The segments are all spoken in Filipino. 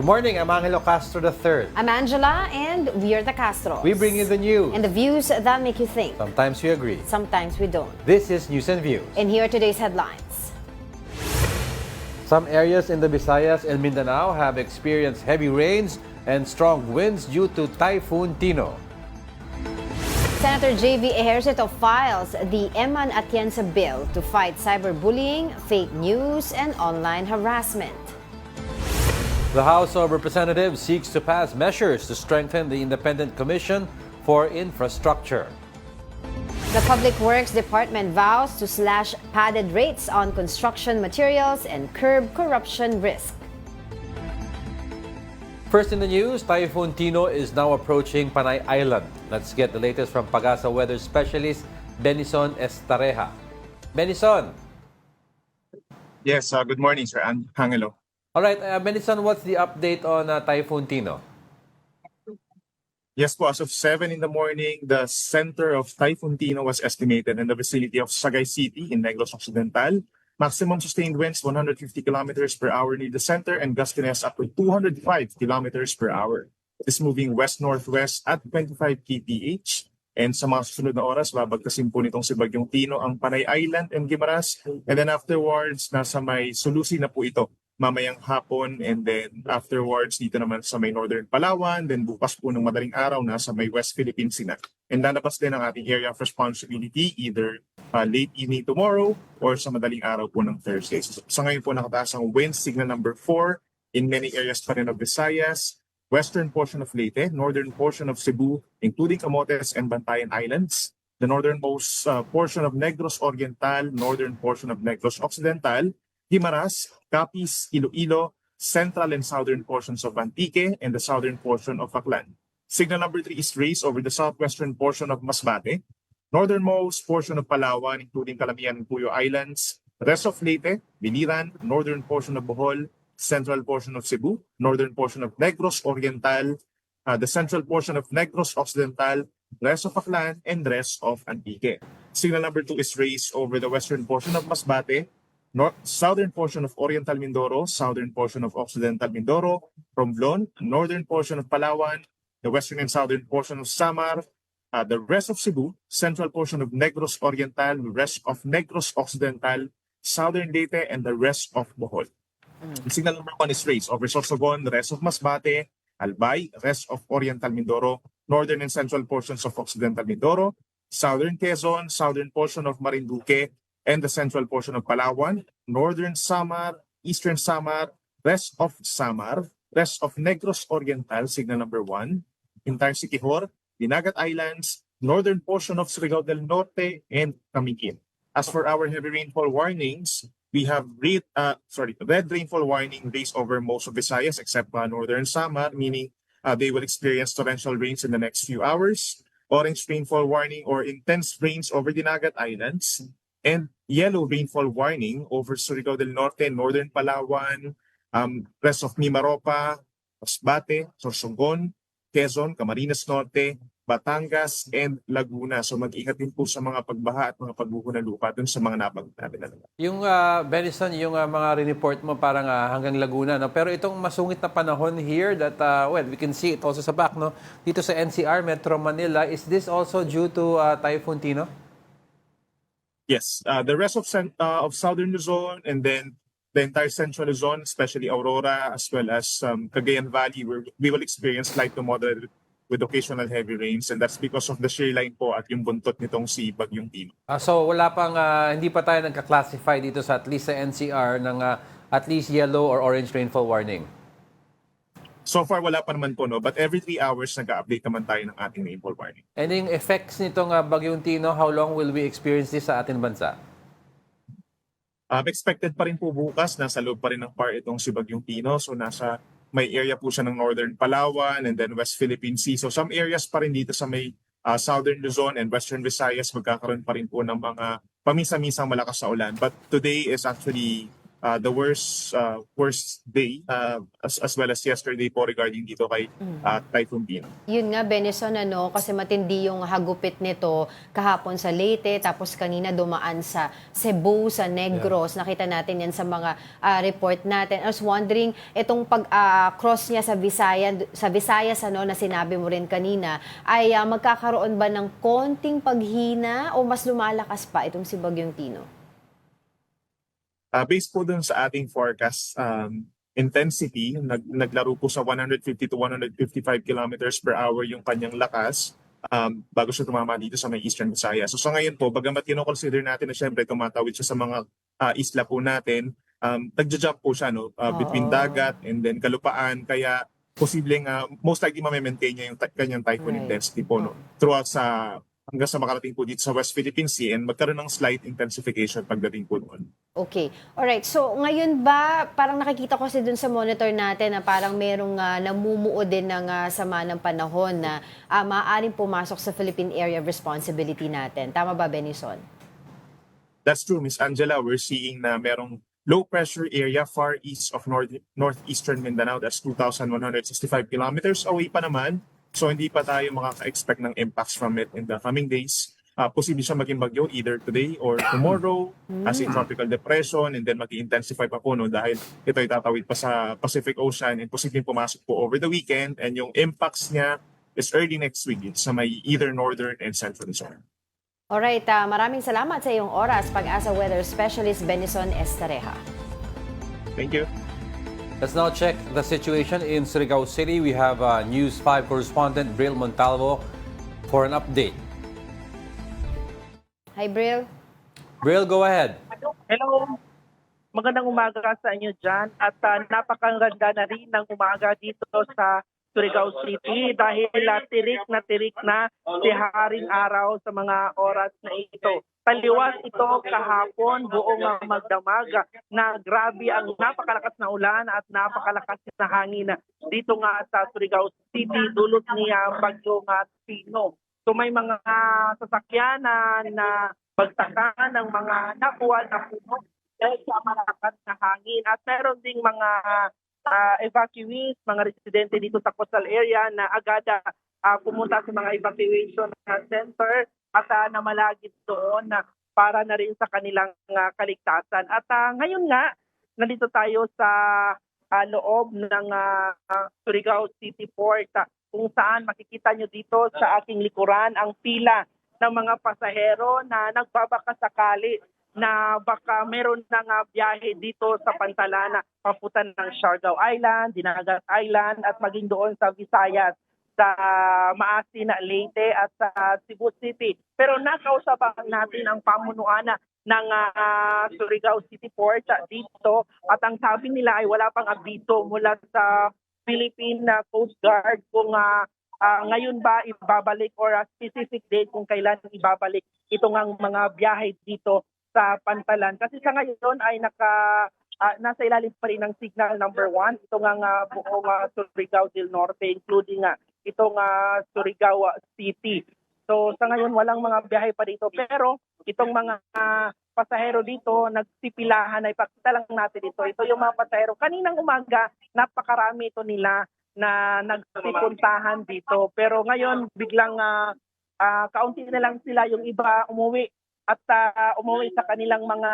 Good morning, I'm Angelo Castro III. I'm Angela, and we are the Castros. We bring you the news. And the views that make you think. Sometimes we agree. Sometimes we don't. This is News and Views. And here are today's headlines. Some areas in the Visayas and Mindanao have experienced heavy rains and strong winds due to Typhoon Tino. Senator J.V. Ejercito files the Eman Atienza bill to fight cyberbullying, fake news, and online harassment. The House of Representatives seeks to pass measures to strengthen the Independent Commission for Infrastructure. The Public Works Department vows to slash padded rates on construction materials and curb corruption risk. First in the news, Typhoon Tino is now approaching Panay Island. Let's get the latest from Pagasa weather specialist Benison Estareja. Benison! Yes, good morning, Sir Angelo. All right, Benison, what's the update on Typhoon Tino? Yes po, as of 7 in the morning, the center of Typhoon Tino was estimated in the vicinity of Sagay City in Negros Occidental. Maximum sustained winds 150 kilometers per hour near the center and gustiness up to 205 kilometers per hour. It is moving west-northwest at 25 kph. And sa mga susunod na oras, babagtasin po nitong si Bagyong Tino ang Panay Island and Guimaras. And then afterwards, nasa may Sulusi na po ito mamayang hapon, and then afterwards dito naman sa may Northern Palawan, then bukas po ng madaling araw na sa may West Philippine Sea na. And lalabas din ang ating area of responsibility either late evening tomorrow or sa madaling araw po ng Thursday. So, sa ngayon po nakataas ang wind signal number 4 in many areas pa rin of Visayas, western portion of Leyte, northern portion of Cebu, including Camotes and Bantayan Islands, the northernmost portion of Negros Oriental, northern portion of Negros Occidental, Guimaras, Capiz, Iloilo, central and southern portions of Antique, and the southern portion of Aklan. Signal number 3 is raised over the southwestern portion of Masbate, northernmost portion of Palawan, including Calamian and Puyo Islands, rest of Leyte, Biliran, northern portion of Bohol, central portion of Cebu, northern portion of Negros Oriental, the central portion of Negros Occidental, rest of Aklan, and rest of Antique. Signal number 2 is raised over the western portion of Masbate, southern portion of Oriental Mindoro, southern portion of Occidental Mindoro, Romblon, northern portion of Palawan, the western and southern portion of Samar, the rest of Cebu, central portion of Negros Oriental, rest of Negros Occidental, southern Leyte, and the rest of Bohol. Signal number 1 is raised over Sorsogon, the rest of Masbate, Albay, rest of Oriental Mindoro, northern and central portions of Occidental Mindoro, southern Quezon, southern portion of Marinduque, and the central portion of Palawan, northern Samar, eastern Samar, rest of Samar, rest of Negros Oriental, signal number 1, entire Siquijor, Dinagat Islands, northern portion of Surigao del Norte, and Camiguin. As for our heavy rainfall warnings, we have red rainfall warning raised over most of Visayas except northern Samar, meaning they will experience torrential rains in the next few hours. Orange rainfall warning or intense rains over Dinagat Islands, and yellow rainfall warning over Surigao del Norte, northern Palawan, rest of Mimaropa, Masbate, Sorsogon, Quezon, Camarines Norte, Batangas, and Laguna. So mag-ingat din po sa mga pagbaha at mga pagbuho ng lupa dun sa mga nabanggit natin. Yung Benison, yung mga report mo parang hanggang Laguna, no? Pero itong masungit na panahon here that, we can see it also sa back, no? Dito sa NCR, Metro Manila, is this also due to Typhoon Tino? Yes, the rest of Southern Luzon and then the entire Central Luzon, especially Aurora, as well as Cagayan Valley, where we will experience light to moderate with occasional heavy rains, and that's because of the shear line po at yung buntot nitong si Bagyong Tino. So wala pang, hindi pa tayo nagka-classify dito sa at least sa NCR ng at least yellow or orange rainfall warning? So far, wala pa naman po, no? But every 3 hours, nag-update naman tayo ng ating rainfall warning. And yung effects nitong Bagyong Tino, how long will we experience this sa ating bansa? Expected pa rin po bukas, nasa loob pa rin ng PAR itong si Bagyong Tino. So nasa may area po siya ng northern Palawan and then West Philippine Sea. So some areas pa rin dito sa may southern Luzon and western Visayas, magkakaroon pa rin po ng mga paminsan-minsang malakas na ulan. But today is actually the worst day as well as yesterday po regarding dito kay Typhoon Pino. Yun nga, Benison, ano, kasi matindi yung hagupit nito kahapon sa Leyte, tapos kanina dumaan sa Cebu, sa Negros. Nakita natin yan sa mga report natin. I was wondering, itong pag-cross niya sa Visayas, ano, na sinabi mo rin kanina, ay magkakaroon ba ng konting paghina o mas lumalakas pa itong si Bagyong Tino? Based po dun sa ating forecast, intensity, naglaro po sa 150 to 155 kilometers per hour yung kanyang lakas bago siya tumama dito sa may Eastern Visayas. So sa ngayon po, bagamat kinoconsider natin na syempre tumatawid siya sa mga isla po natin, nagja-jump po siya between dagat and then kalupaan, kaya posibleng most likely ma-maintain niya yung kanyang typhoon intensity po throughout hanggang sa makarating po dito sa West Philippine Sea and magkaroon ng slight intensification pagdating po doon. Okay. Alright. So, ngayon ba, parang nakikita ko kasi dun sa monitor natin na parang merong namumuo din ng sama ng panahon na maaaring pumasok sa Philippine Area of Responsibility natin. Tama ba, Benison? That's true, Miss Angela. We're seeing na merong low pressure area far east of northeastern Mindanao. That's 2,165 kilometers away pa naman. So hindi pa tayo makaka-expect ng impacts from it in the coming days. Posible siya maging bagyo either today or tomorrow as in tropical depression and then mag-intensify pa po dahil ito ay tatawid pa sa Pacific Ocean and posibleng pumasok po over the weekend and yung impacts niya is early next week sa may either northern and central Luzon. Alright. Maraming salamat sa iyong oras, Pag-asa Weather Specialist Benison Estareja. Thank you. Let's now check the situation in Surigao City. We have News 5 correspondent Bril Montalvo for an update. Hi, Bril. Bril, go ahead. Hello. Magandang umaga sa inyo dyan at napakaganda na rin ng umaga dito sa Surigao City dahil tirik na si Haring Araw sa mga oras na ito. Taliwas ito kahapon buong magdamag na grabe ang napakalakas na ulan at napakalakas na hangin dito nga sa Surigao City dulot niya Bagyong Tino. So may mga sasakyan na bagsakan ng mga nakuha na puno dahil sa malakas na hangin at meron ding mga evacuees, mga residente dito sa coastal area na agad pumunta sa mga evacuation center at namalagit doon para na rin sa kanilang kaligtasan. At ngayon nga, nandito tayo sa loob ng Surigao City Port kung saan makikita nyo dito sa aking likuran ang pila ng mga pasahero na nagbabakasakali na baka meron ng biyahe dito sa Pantalana, papunta ng Siargao Island, Dinagat Island at maging doon sa Visayas, sa Maasin, Leyte at sa Cebu City. Pero nakausapan natin ang pamunuan ng Surigao City Port dito at ang sabi nila ay wala pang abiso mula sa Philippine Coast Guard kung ngayon ba ibabalik or a specific date kung kailan ibabalik itong mga biyahe dito sa Pantalan. Kasi sa ngayon ay nasa ilalim pa rin ng signal number 1. Ito nga buong Surigao del Norte, including itong Surigao City. So sa ngayon walang mga biyahe pa dito. Pero itong mga pasahero dito, nagsipilahan, ay pakita lang natin ito. Ito yung mga pasahero. Kaninang umaga, napakarami ito nila na nagsipuntahan dito. Pero ngayon, biglang kaunti na lang sila, yung iba umuwi at umuwi sa kanilang mga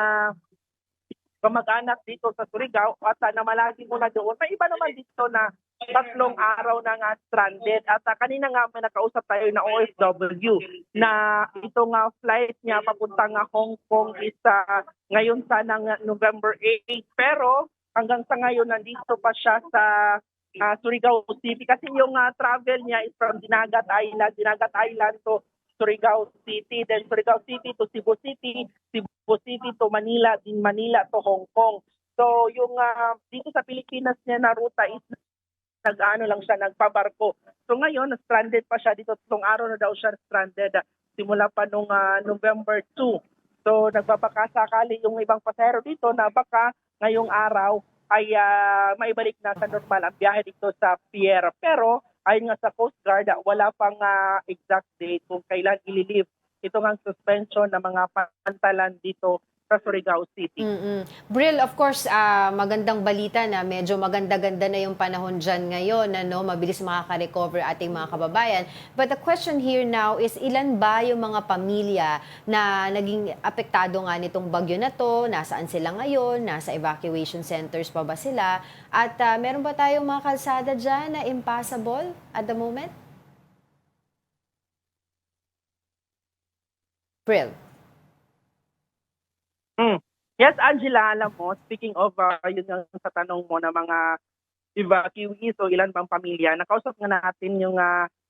kamag-anak dito sa Surigao at namalagi muna doon. May iba naman dito na 3 araw na nga stranded at kanina nga may nakausap tayo na OFW na itong flight niya papuntang Hong Kong is ngayon sana November 8 pero hanggang sa ngayon nandito pa siya sa Surigao City kasi yung travel niya is from Dinagat Island to Surigao City, then Surigao City to Cebu City, Cebu City to Manila, din Manila to Hong Kong. So yung dito sa Pilipinas niya na ruta is nagpabarko. So ngayon, stranded pa siya dito. Itong araw na daw siya stranded simula pa nung November 2. So nagbabakasakali yung ibang pasahero dito na baka ngayong araw ay maibalik na sa normal ang biyahe dito sa pier. Pero ayon nga sa Coast Guard, wala pang exact date kung kailan ililift ito ng suspension ng mga pantalan dito sa Surigao City. Bril, of course, magandang balita na medyo maganda-ganda na yung panahon dyan ngayon, ano, mabilis makaka-recover ating mga kababayan. But the question here now is, ilan ba yung mga pamilya na naging apektado nga nitong bagyo na to? Nasaan sila ngayon? Nasa evacuation centers pa ba sila? At meron ba tayong mga kalsada dyan na impassable at the moment? Bril. Yes, Angela, alam mo, speaking of yun nga sa tanong mo na mga evacuees o ilan bang pamilya, nakausap nga natin yung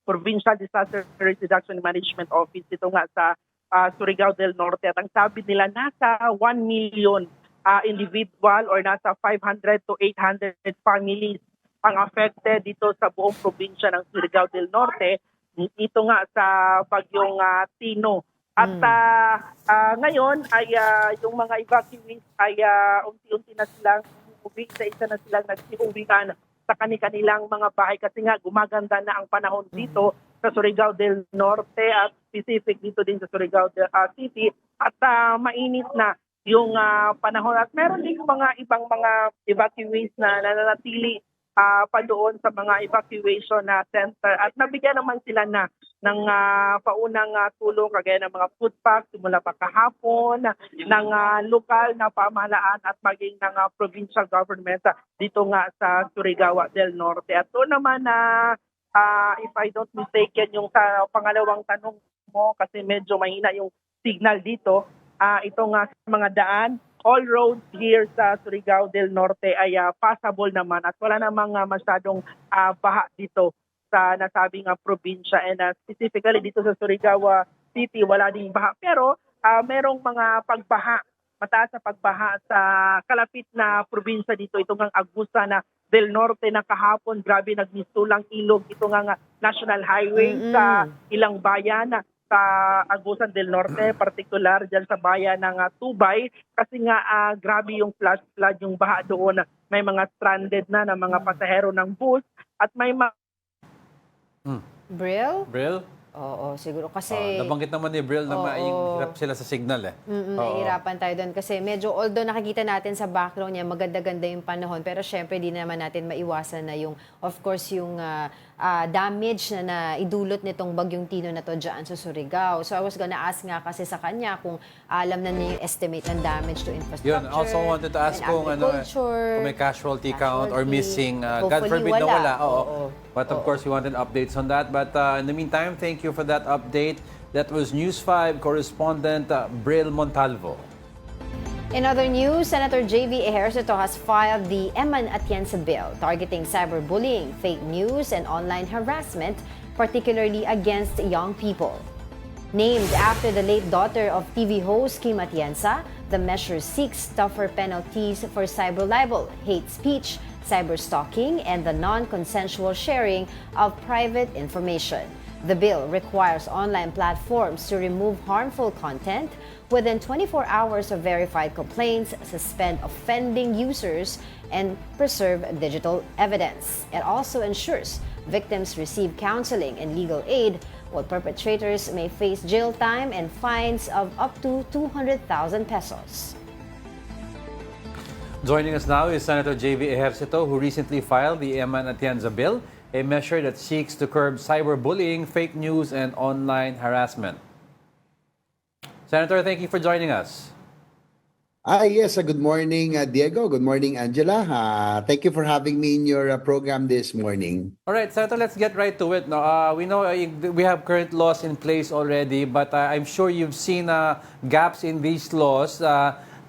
Provincial Disaster Risk Reduction Management Office dito nga sa Surigao del Norte at ang sabi nila nasa 1 million individual or nasa 500 to 800 families ang affected dito sa buong probinsya ng Surigao del Norte. Ito nga sa bagyong Tino. At ngayon ay yung mga evacuees ay unti-unti na silang umuwi, isa na silang nagsiuwian sa kanilang mga bahay kasi nga gumaganda na ang panahon dito sa Surigao del Norte at specific dito din sa Surigao City at mainit na yung panahon at meron din mga ibang mga evacuees na nananatili pa doon sa mga evacuation center at nabigyan naman sila na ng paunang tulong kagaya ng mga food packs simula pa kahapon ng lokal na pamahalaan at maging ng provincial government dito nga sa Surigao del Norte. At doon naman if I don't mistaken yung sa pangalawang tanong mo kasi medyo mahina yung signal dito, ito nga sa mga daan, all roads here sa Surigao del Norte ay passable naman at wala namang masyadong baha dito sa nasabing probinsya and specifically dito sa Surigao City wala ding baha pero merong mga pagbaha, mataas na pagbaha sa kalapit na probinsya dito, ito ngang Agusan del Norte na kahapon, grabe nagmistulang ilog ito nga National Highway sa ilang bayan sa Agusan del Norte, particular dyan sa bayan ng Tubay kasi nga grabe yung flash flood, yung baha doon. May mga stranded na mga pasahero ng bus at may Bril? Bril? Oo, siguro kasi Nabanggit naman ni Bril na Oo. mahirap sila sa signal nahihirapan tayo doon kasi medyo although nakikita natin sa background niya maganda-ganda yung panahon pero syempre di naman natin maiwasan na yung of course yung damage na idulot nitong bagyong Tino na to dyan sa Surigao. So I was gonna ask nga kasi sa kanya kung alam na niya yung estimate ng damage to infrastructure. Yun, also wanted to ask and kung agriculture, kung may casualty count or casualty. missing. God Hopefully forbid na wala. wala. Oo. Oo. But of course, we wanted updates on that. But in the meantime, thank you for that update. That was News 5 correspondent Bril Montalvo. In other news, Senator J.V. Ejercito has filed the Eman Atienza bill targeting cyberbullying, fake news, and online harassment, particularly against young people. Named after the late daughter of TV host Kim Atienza, the measure seeks tougher penalties for cyber libel, hate speech, cyberstalking, and the non-consensual sharing of private information. The bill requires online platforms to remove harmful content within 24 hours of verified complaints, suspend offending users, and preserve digital evidence. It also ensures victims receive counseling and legal aid, while perpetrators may face jail time and fines of up to 200,000 pesos. Joining us now is Senator J.V. Ejercito, who recently filed the Eman Atienza bill, a measure that seeks to curb cyberbullying, fake news, and online harassment. Senator, thank you for joining us. Yes, good morning, Diego. Good morning, Angela. Thank you for having me in your program this morning. All right, Senator, let's get right to it. No, we know we have current laws in place already, but I'm sure you've seen gaps in these laws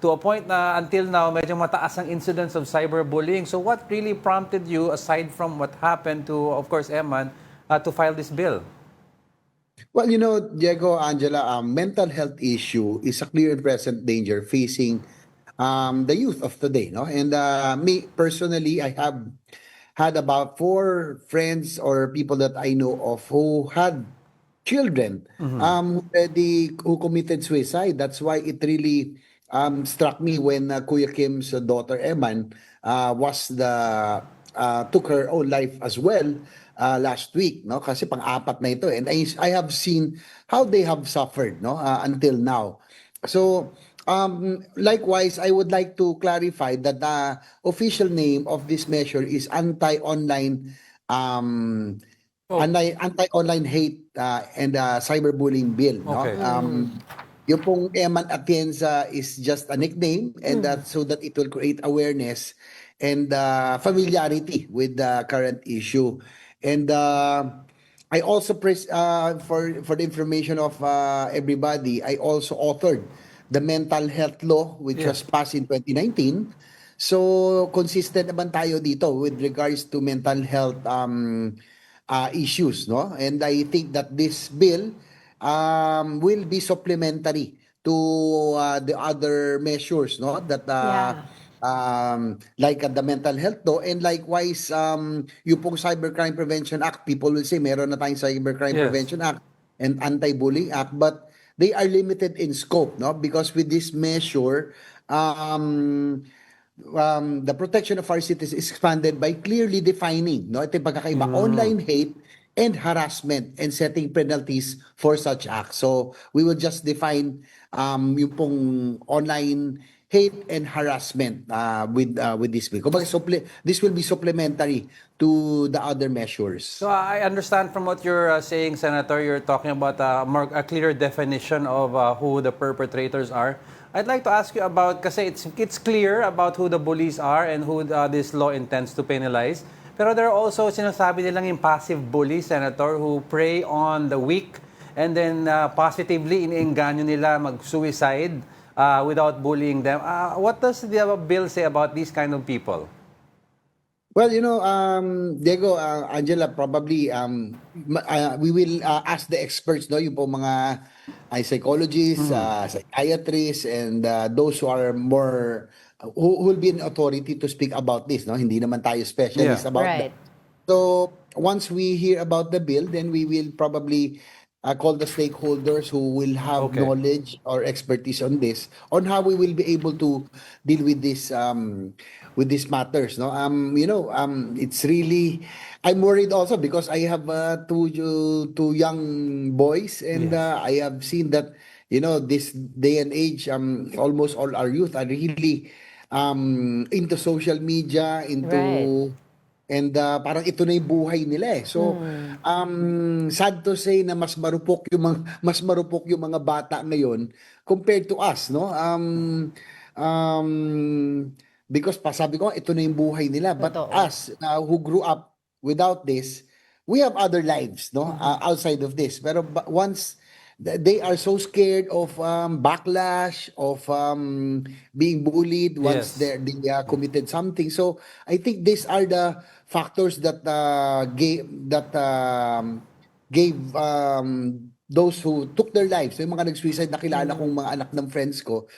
to a point na until now, medyo mataas ang incidence of cyberbullying. So what really prompted you, aside from what happened to, of course, Eman, to file this bill? Well, you know, Diego, Angela, mental health issue is a clear and present danger facing the youth of today, no? And me personally, I have had about 4 friends or people that I know of who had children who committed suicide. That's why it really struck me when Kuya Kim's daughter Eman took her own life as well last week, no? Kasi pang-apat na ito, and I have seen how they have suffered, no, until now. So Likewise, I would like to clarify that the official name of this measure is anti-online um, Oh. anti-online hate and cyberbullying bill, no? Okay. Yung pong Eman Atienza is just a nickname, and that so that it will create awareness and familiarity with the current issue. And I also for the information of everybody, I also authored the mental health law, which was Yes. passed in 2019. So consistent naman tayo dito with regards to mental health issues, no? And I think that this bill will be supplementary to the other measures, no? That Yeah. like the mental health law, and likewise yung pong Cybercrime Prevention Act, people will say meron na tayong Cybercrime Yes. Prevention Act and Anti-Bullying Act, but they are limited in scope, no? Because with this measure, the protection of our citizens is expanded by clearly defining, no? Ito yung pagkakaiba, online hate and harassment, and setting penalties for such acts. So we will just define yung pong online hate and harassment with this bill. Kumbaga, this will be supplementary to the other measures. So I understand from what you're saying, Senator, you're talking about a clearer definition of who the perpetrators are. I'd like to ask you about, kasi it's clear about who the bullies are and who this law intends to penalize. Pero there are also sinasabi nilang yung passive bullies, Senator, who prey on the weak and then positively iniengganyo nila mag-suicide without bullying them. What does the bill say about these kind of people? Well, Diego, Angela, probably we will ask the experts, no, yung po mga psychologists, psychiatrists, and those who are more who will be an authority to speak about this, no? Hindi naman tayo specialist Yeah. about Right. that. So once we hear about the bill, then we will probably call the stakeholders who will have Okay. knowledge or expertise on this, on how we will be able to deal with these matters. No, it's really, I'm worried also because I have two young boys, and Yes. I have seen that this day and age, almost all our youth are really into social media, into Right. and parang ito na yung buhay nila eh. So sad to say na mas marupok yung mga bata ngayon compared to us, no? Um because sabi ko ito na yung buhay nila, but Totoo. us who grew up without this, we have other lives, no? Outside of this. Pero once they are so scared of backlash, of being bullied once Yes. they committed something. So I think these are the factors that gave those who took their lives, yung mga nag-suicide, nakilala kong mga anak ng friends ko,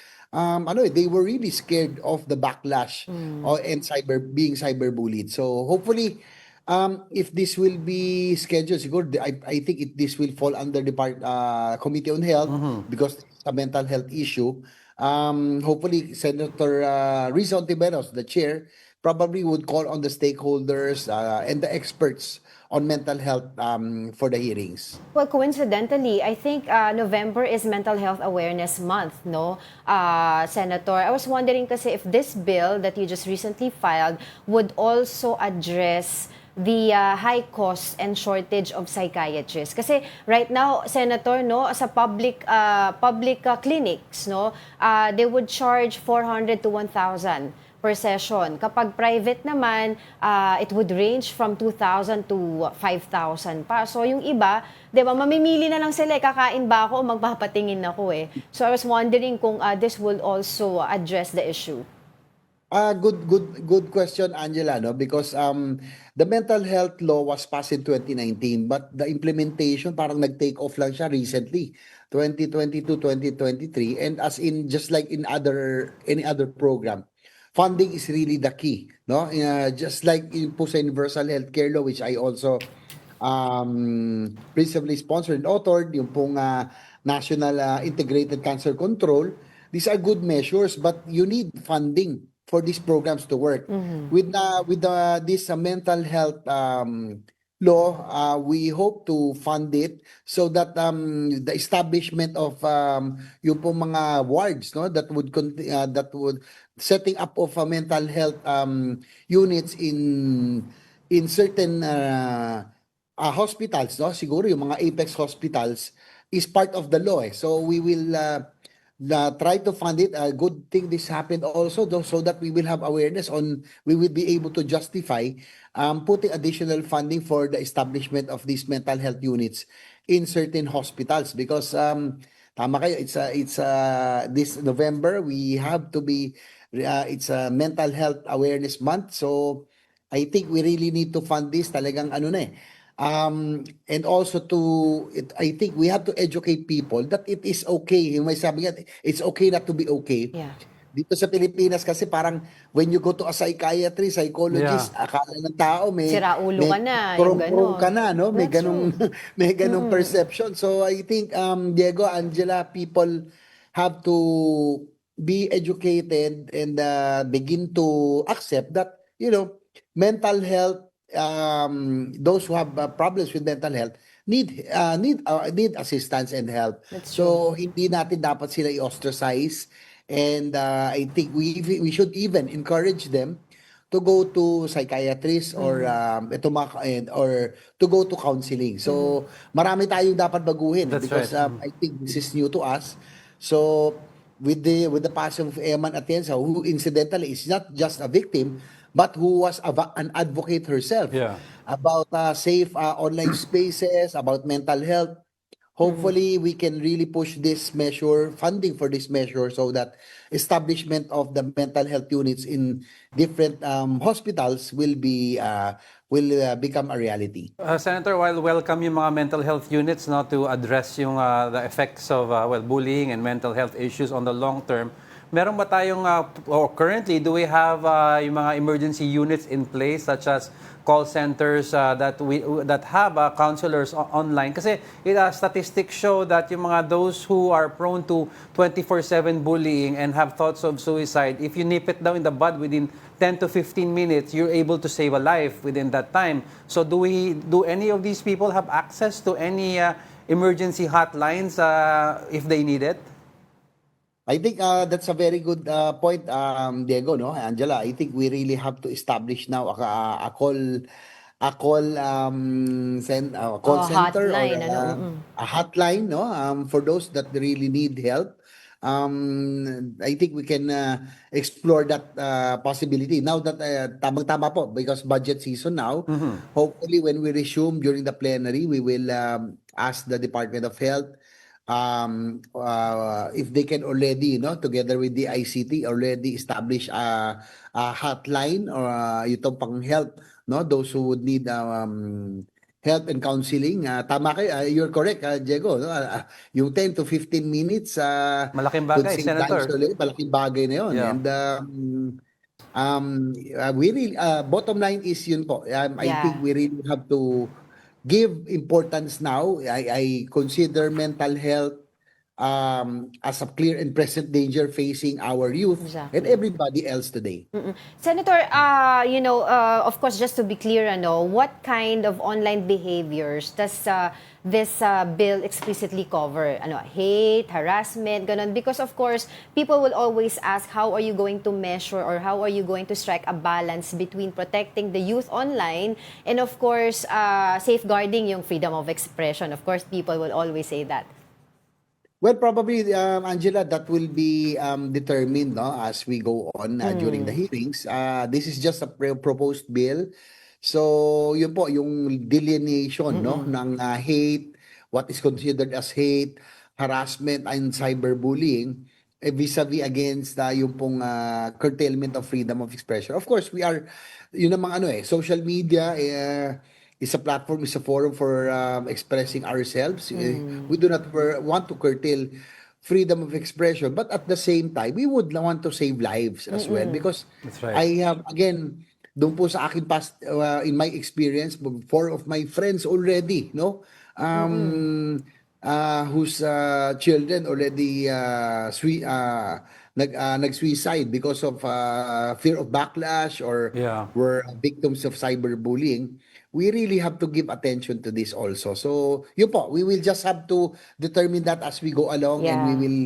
they were really scared of the backlash and being cyberbullied. So hopefully, if this will be scheduled, siguro, I think this will fall under the Committee on Health because it's a mental health issue. Hopefully, Senator Rizzo Ontiveros, the chair, probably would call on the stakeholders and the experts on mental health for the hearings. Well, coincidentally, I think November is Mental Health Awareness Month, no, Senator? I was wondering kasi if this bill that you just recently filed would also address the high cost and shortage of psychiatrists. Kasi right now, Senator, no, sa public clinics, no, they would charge 400 to 1,000 per session. Kapag private naman, it would range from 2,000 to 5,000 pa. So yung iba, 'di ba, mamimili na lang sila, kakain ba ako o magpapatingin ako eh. So I was wondering kung this will also address the issue. Good question, Angela, no? Because the mental health law was passed in 2019, but the implementation parang nag-take off lang siya recently, 2022, 2023, and as in just like in any other program, funding is really the key, no? Just like in po sa Universal Healthcare Law, which I also principally sponsored and authored, yung pong National Integrated Cancer Control. These are good measures, but you need funding for these programs to work. With this mental health law, we hope to fund it so that the establishment of yung pong mga wards, no, that would setting up of mental health units in certain hospitals, no, siguro yung mga apex hospitals is part of the law. So we will try to fund it. A good thing this happened also, though, so that we will have awareness on, we will be able to justify putting additional funding for the establishment of these mental health units in certain hospitals, because tama kayo, it's this November we have to be it's a mental health awareness month, so I think we really need to fund this talagang ano na eh. And also I think we have to educate people that it is okay. Yung may sabi nga, it's okay not to be okay. Yeah. Dito sa Pilipinas kasi parang when you go to a psychiatrist, psychologist, akala ng tao Sira ulo ka na, yung kurong-kurong ganon. ka na, no? May That's ganong may ganong perception. So I think Diego, Angela, people have to be educated and begin to accept that, mental health, those who have problems with mental health need assistance and help. That's So hindi natin dapat sila i-ostracize, and I think we should even encourage them to go to psychiatrists or or to go to counseling. So marami tayong dapat baguhin That's because right. I think this is new to us. So with the passing of Eman Atienza, who incidentally is not just a victim but who was an advocate herself Yeah. about safe online spaces, about mental health. Hopefully, we can really push this measure, funding for this measure, so that establishment of the mental health units in different hospitals will become a reality. Senator, while welcome yung mga mental health units, no, to address yung the effects of bullying and mental health issues on the long term, meron ba tayong or currently do we have yung mga emergency units in place, such as call centers that have counselors online? Kasi statistics show that yung mga those who are prone to 24/7 bullying and have thoughts of suicide, if you nip it down in the bud within 10 to 15 minutes, you're able to save a life within that time. So do any of these people have access to any emergency hotlines if they need it? I think that's a very good point, Diego, no, Angela. I think we really have to establish now a call center, hotline, or a hotline, no, for those that really need help. I think we can explore that possibility now that tamang-tama po, because budget season now. Hopefully, when we resume during the plenary, we will ask the Department of Health if they can already, together with the ICT, already establish a hotline or itong pang help, no, those who would need help and counseling. Tama kayo, you're correct, Diego, no? Yung 10 to 15 minutes Malaking could bagay, save Senator. lives ulit. Malaking bagay na yun. Yeah. And we really, bottom line is yun po. I Yeah. think we really have to give importance now. I consider mental health as a clear and present danger facing our youth Exactly. and everybody else today. Senator, of course, just to be clear, what kind of online behaviors does this bill explicitly cover? Hate, harassment, ganon? Because of course, people will always ask, how are you going to measure or how are you going to strike a balance between protecting the youth online and of course, safeguarding yung freedom of expression? Of course, people will always say that. Well, probably, Angela, that will be determined, no, as we go on during the hearings. This is just a proposed bill. So, yun po, yung delineation, no, ng hate, what is considered as hate, harassment, and cyberbullying, vis-a-vis against yung pong curtailment of freedom of expression. Of course, we are, yun ang mga social media, is a platform, is a forum for expressing ourselves. We do not want to curtail freedom of expression, but at the same time, we would want to save lives as well, because That's right. I have, again, doon po sa akin past, in my experience, 4 of my friends already, no, whose children already nag-suicide because of fear of backlash or Yeah. were victims of cyberbullying. we really have to give attention to this also. So, yun po, we will just have to determine that as we go along, and we Yeah. will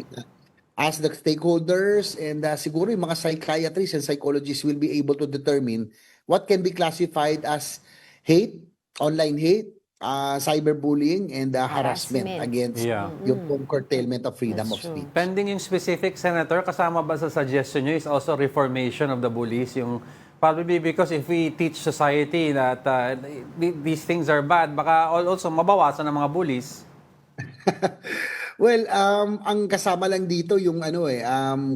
ask the stakeholders, and siguro yung mga psychiatrists and psychologists will be able to determine what can be classified as hate, online hate, cyberbullying, and harassment Harassment. against Yeah. yung pong curtailment of freedom That's of true. speech. Pending yung specific, Senator, kasama ba sa suggestion nyo is also reformation of the bullies? Yung probably because if we teach society that these things are bad, baka also mabawasan ng mga bullies. Well, ang kasama lang dito yung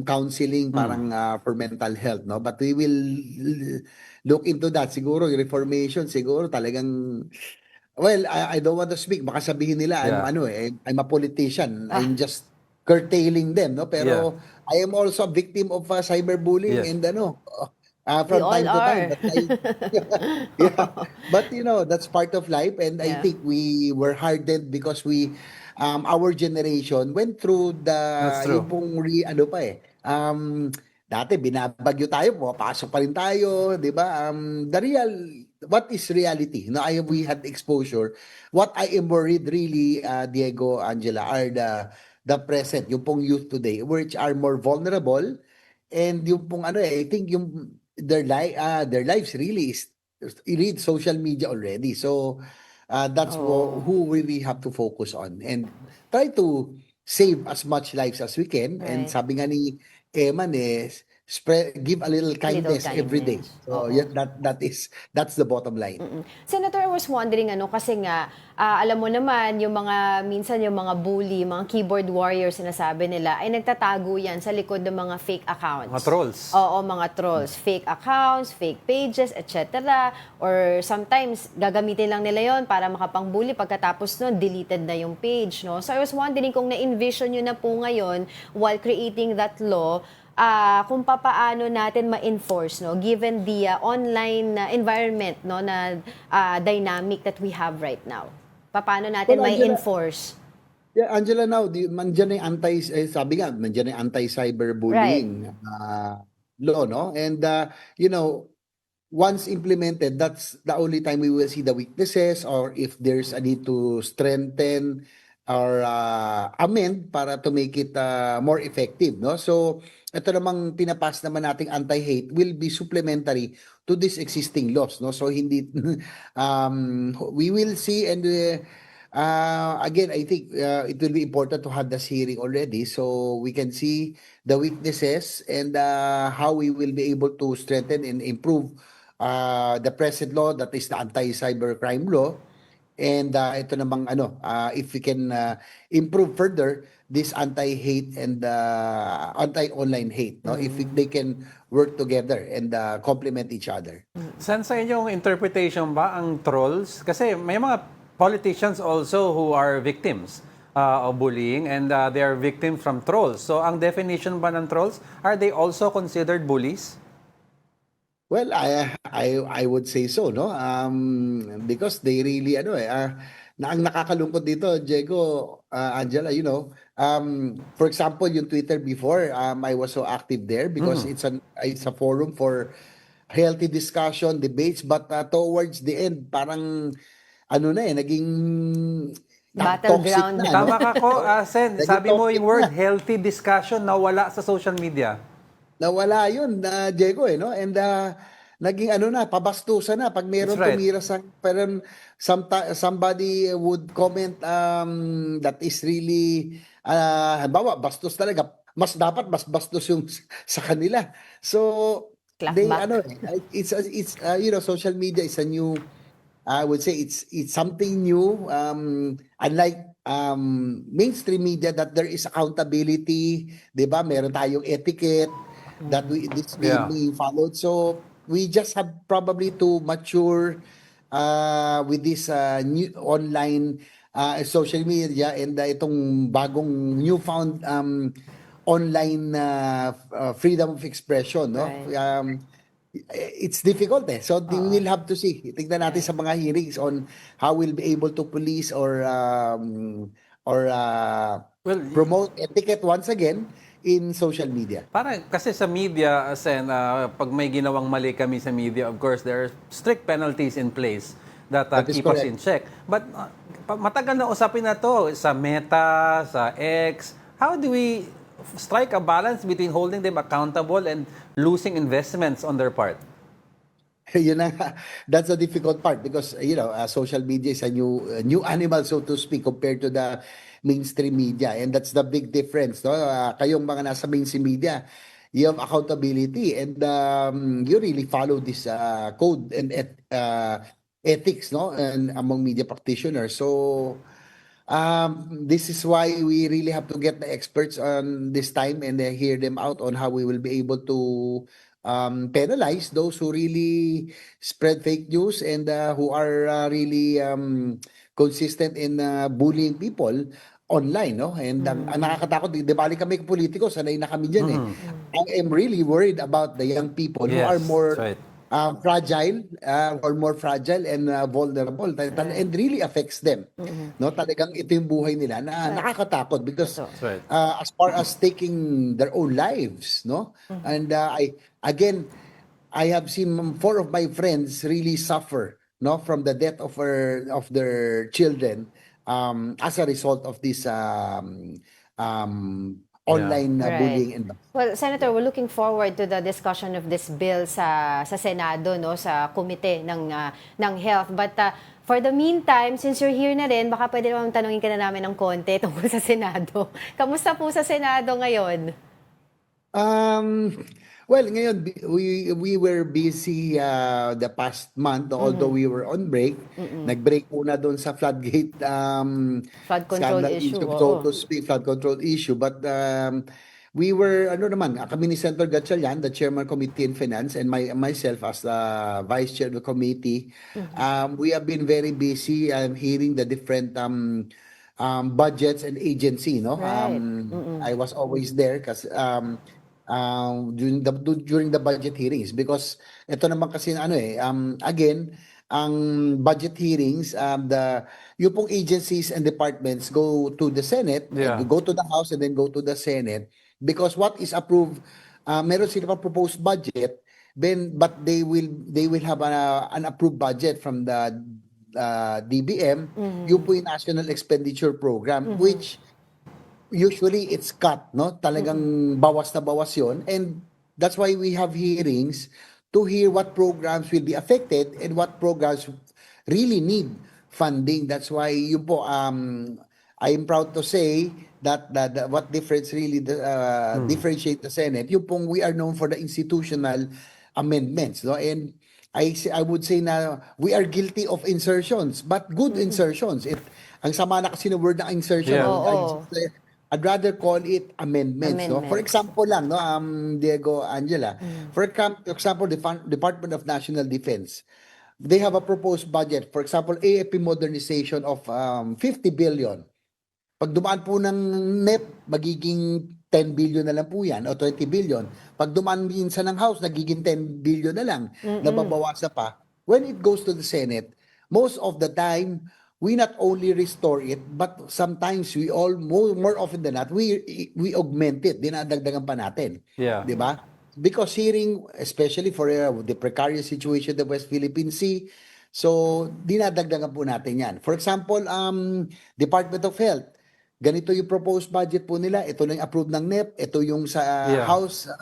counseling parang for mental health, no? But we will look into that. Siguro yung reformation, siguro talagang, well, I don't want to speak. Baka sabihin nila Yeah. I'm a politician. I'm just curtailing them, no? Pero I am also a victim of cyberbullying, Yes. and from We all time to time. are. But yeah. But that's part of life, and I Yeah. think we were hardened because our generation went through That's true. yung pong dati binabagyo tayo, pumapasok pa rin tayo, di ba? What is reality? No, we had exposure. What I am worried really, Diego, Angela, are the present, yung pong youth today, which are more vulnerable, and yung pong I think yung their lives really is read social media already. So that's who we really have to focus on, and try to save as much lives as we can. And Right. sabi nga ni Eman give a little kindness every day. kindness. So Oo. yeah, that's the bottom line. Senator, I was wondering kasi nga alam mo naman yung minsan yung mga bully, mga keyboard warriors sinasabi nila ay nagtatago yan sa likod ng mga fake accounts. Mga trolls. Oo, mga trolls, fake accounts, fake pages, etc. Or sometimes gagamitin lang nila yon para makapang-bully, pagkatapos nun deleted na yung page, no? So I was wondering kung na-envision nyo na po ngayon while creating that law, kung papaano natin ma-enforce, no, given the online environment, no, na dynamic that we have right now. Paano natin Well, Angela, ma-enforce? Yeah, Angela, now, nandiyan na yung sabi nga, nandiyan na yung anti-cyberbullying law, no? And, once implemented, that's the only time we will see the weaknesses, or if there's a need to strengthen or amend para to make it more effective, no? So, ito namang pinapas naman nating anti-hate will be supplementary to this existing laws, no? So, hindi, we will see, and again, I think it will be important to have this hearing already so we can see the weaknesses, and how we will be able to strengthen and improve the present law, that is the anti-cybercrime law. And ito namang if we can improve further this anti-hate and anti-online hate, no? If they can work together and complement each other. Saan sa inyong interpretation ba ang trolls? Kasi may mga politicians also who are victims of bullying, and they are victims from trolls. So ang definition ba ng trolls, are they also considered bullies? Well, I would say so, no? Because they really na ang nakakalungkot dito, Diego, Angela, for example, yung Twitter before, I was so active there because it's a forum for healthy discussion, debates, but towards the end, parang naging Battleground. toxic na, no? Tama ka ko, Sen. Naging Sabi mo topic yung word na. healthy discussion nawala sa social media. Nawala yun, Diego, no? And naging pabastusan na. Pag meron That's right. tumira parang somebody would comment that is really, halimbawa, bastos talaga. Mas bastos yung sa kanila. So, Clap they, back. it's social media is a new, I would say it's something new, unlike mainstream media, that there is accountability, 'di ba? Meron tayong etiquette that this will Yeah. be followed. So we just have probably to mature with this new online social media, and itong bagong newfound online freedom of expression, no? Right. It's difficult so we will have to see. Tingnan natin sa mga hearings on how we'll be able to police or Well, promote etiquette once again in social media. Parang kasi sa media, Sen, pag may ginawang mali kami sa media, of course, there are strict penalties in place. that That is keep us correct. in check. But matagal na usapin na to sa Meta, sa X. How do we strike a balance between holding them accountable and losing investments on their part? Yun na, nga. That's the difficult part because social media is a new animal, so to speak, compared to the mainstream media, and that's the big difference, no? Kayong mga nasa mainstream media, you have accountability, and you really follow this code and ethics, no, and among media practitioners. So this is why we really have to get the experts on this time and hear them out on how we will be able to penalize those who really spread fake news and who are really consistent in bullying people online, no? And ang nakakatakot, di bali kami politiko, sanay na kami dyan eh. I am really worried about the young people who are Yes, more that's right. fragile or more fragile and vulnerable and really affects them, no, talagang ito yung buhay nila na nakakatakot because Totoo. That's right. as far as taking their own lives, no, and I have seen four of my friends really suffer, no, from the death of their children as a result of this online Right. bullying and Well, Senator, we're looking forward to the discussion of this bill sa Senado, no, sa komite ng health. But for the meantime, since you're here na rin, baka pwede naman tanungin ka na namin ng konti tungkol sa Senado. Kamusta po sa Senado ngayon? Well, ngayon we were busy the past month, although we were on break. Nag-break muna doon sa floodgate Flood control scandal issue, so oo. to speak, flood control issue. But we were kami ni Senator Gatchalian, the Chairman Committee in Finance, and myself as the Vice Chair of the committee. We have been very busy hearing the different budgets and agency, no? Right. I was always there kasi during the budget hearings because ito naman kasi again ang budget hearings yung pong agencies and departments go to the Senate, Yeah. go to the House and then go to the Senate because what is approved, meron sila pang proposed budget, then but they will have an approved budget from the DBM, yung po yung National Expenditure Program, which usually it's cut, no? Talagang bawas na bawas yon, and that's why we have hearings to hear what programs will be affected and what programs really need funding. That's why yun po I am proud to say that what difference really differentiate the Senate, yung pong we are known for the institutional amendments, no? And I would say na we are guilty of insertions, but good insertions. Ang sama na kasi ng word na insertion. Yeah. Oo. I'd rather call it amendments, no? For Amendments. example lang, no, Diego, Angela. For example, the Department of National Defense, they have a proposed budget. For example, AFP modernization of 50 billion. Pag dumaan po ng NEP, magiging 10 billion na lang po yan o 20 billion. Pag dumaan minsan ng House, nagiging 10 billion na lang. Nababawasan pa. When it goes to the Senate, most of the time, we not only restore it, but sometimes we more often than not, we augment it. Dinadagdagan pa natin. Yeah. Di ba? Because hearing, especially for the precarious situation in the West Philippine Sea, so dinadagdagan po natin yan. For example, Department of Health, ganito yung proposed budget po nila, ito na yung approved ng NEP, ito yung sa Yeah. House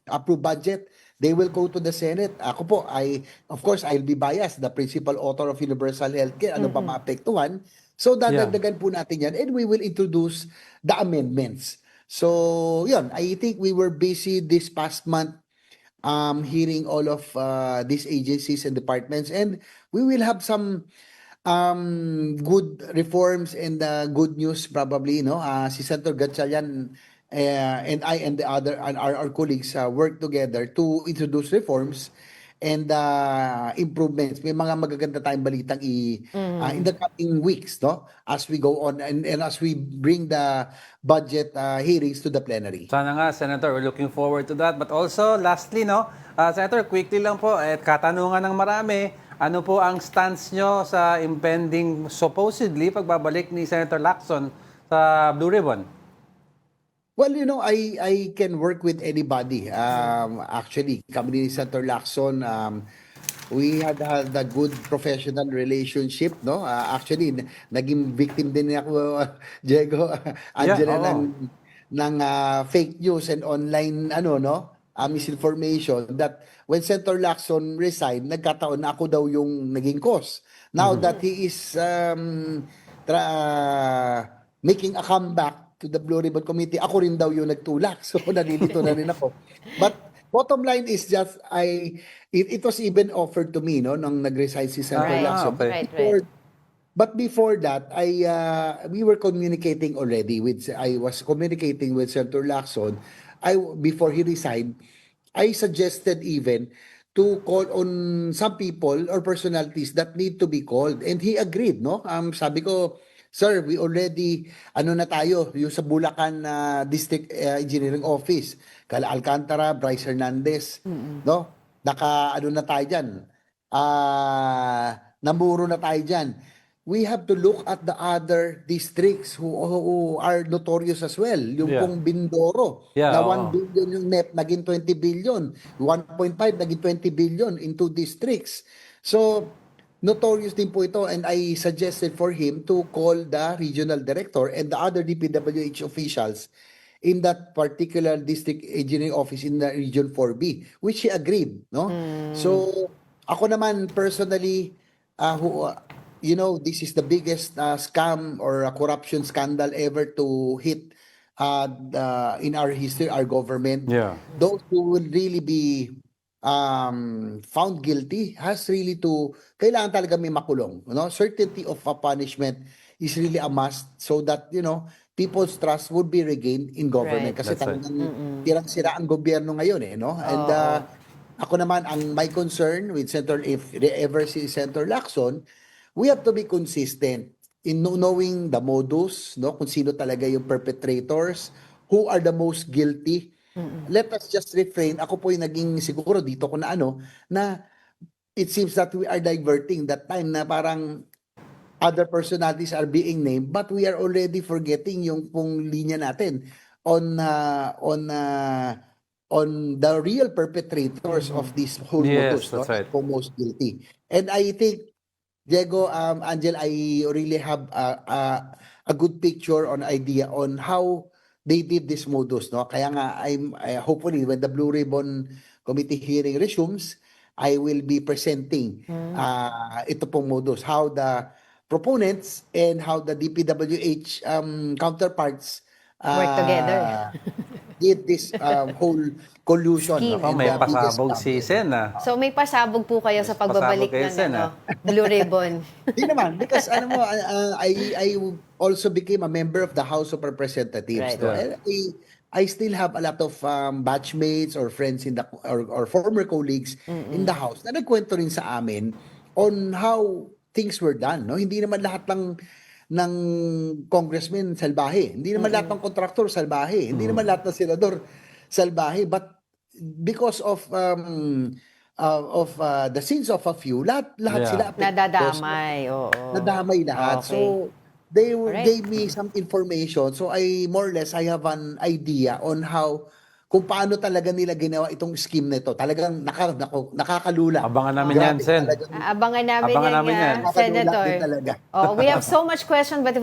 approved budget, they will go to the Senate. Ako po, of course, I'll be biased, the principal author of Universal Healthcare, ano ba maapektuhan? So dadagdagan po natin yan and we will introduce the amendments. So, yun, I think we were busy this past month hearing all of these agencies and departments, and we will have some good reforms and good news probably, no? Si Senator Gatchalian and I and the other and our colleagues work together to introduce reforms and improvements. May mga magaganda tayong balitang in the coming weeks, no? As we go on and as we bring the budget hearings to the plenary. Sana nga, Senator, we're looking forward to that. But also, lastly, no, Senator, quickly lang po, katanungan ng marami, ano po ang stance nyo sa impending, supposedly, pagbabalik ni Senator Lacson sa Blue Ribbon? Well, I can work with anybody. Actually, kami ni Senator Lacson, had a good professional relationship, no? Actually, naging victim din ako, Diego, Angela, oo. ng fake news and online, ano, no? Misinformation that when Senator Lacson resigned, nagkataon na ako daw yung naging cause. Now that he is making a comeback to the Blue Ribbon Committee, ako rin daw yung nagtulak. So, nalilito na rin ako. But bottom line is just, it was even offered to me, no, nung nag-resign si Senator Right. Lacson. Okay. Right. But before that, we were communicating already I was communicating with Senator Lacson. Before he resigned, I suggested even to call on some people or personalities that need to be called. And he agreed, no? Sabi ko, sir, we already, ano na tayo, yung sa Bulacan District Engineering Office, Kala Alcantara, Bryce Hernandez, no? Ano na tayo dyan? Namuro na tayo dyan. We have to look at the other districts who are notorious as well. Yung Yeah. pong Bindoro, Yeah, na oo. 1 billion yung net, naging 20 billion. 1.5, naging 20 billion in 2 districts. So, notorious din po ito, and I suggested for him to call the regional director and the other DPWH officials in that particular district engineering office in the region 4B, which he agreed, no? So, ako naman personally, this is the biggest scam or corruption scandal ever to hit in our history, our government. Yeah. Those who will really be found guilty has really kailangan talaga may makulong. Certainty of a punishment is really a must so that, people's trust would be regained in government. Right. Kasi That's right. talagang tirang-sira ang gobyerno ngayon, no? And ako naman, my concern with Senator, if ever si Senator Lacson, we have to be consistent in knowing the modus, no? Kung sino talaga yung perpetrators, who are the most guilty. Let us just refrain. Ako po yung naging siguro dito ko na it seems that we are diverting that time na parang other personalities are being named, but we are already forgetting yung pong linya natin on the real perpetrators of this whole Yes, modus, that's right. who most guilty. And I think, Diego, Angel, I really have a good picture on idea on how they did this modus, no? Kaya nga, hopefully when the Blue Ribbon Committee hearing resumes, I will be presenting ito pong modus, how the proponents and how the DPWH counterparts Work together. did this whole collusion. Scheme. Oh, and may the biggest pasabog si scandal. Sen, So may pasabog po kayo sa pagbabalik pasabog kayo, ng Sen, Blue Ribbon. Di naman, because I also became a member of the House of Representatives. Right. No? Yeah. And I still have a lot of batchmates or friends or former colleagues in the House na nagkwento rin sa amin on how things were done. No? Hindi naman lahat ng congressman salbahe. Hindi naman lahat ng contractor salbahe. Hindi naman lahat ng senador salbahe. But because of the sins of a few, lahat Yeah. sila Nadadamay. Oo. nadamay lahat. Okay. So they Alright. gave me some information. So I more or less I have an idea on kung paano talaga nila ginawa itong scheme na ito. Talagang nakakalula. Abangan namin yan, Sen. talagang Abangan namin Abangan yan, namin yan. nakakalula Senator. din talaga. Oh, we have so much question but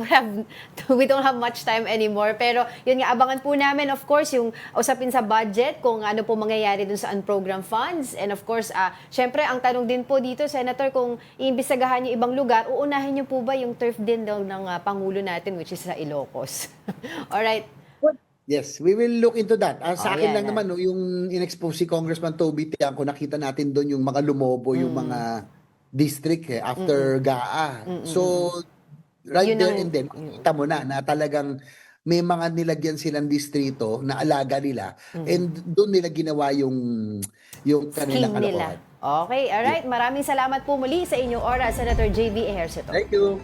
we don't have much time anymore. Pero yun nga, abangan po namin, of course, yung usapin sa budget, kung ano po mangyayari dun sa unprogrammed funds. And of course, syempre, ang tanong din po dito, Senator, kung iimbisagahan yung ibang lugar, uunahin niyo po ba yung turf din daw ng Pangulo natin, which is sa Ilocos? Alright. Yes, we will look into that. Sa akin yan, lang naman, no, yung in-expose si Congressman Toby Tiangco, nakita natin doon yung mga lumobo, yung mga district after GAA. So, right Yun there ang- and then, makita mo na talagang may mga nilagyan silang distrito na alaga nila and doon nila ginawa yung kanilang Scheme nila. kalokohan. Okay, alright. Maraming salamat po muli sa inyong oras, Senator JV Ejercito. Thank you.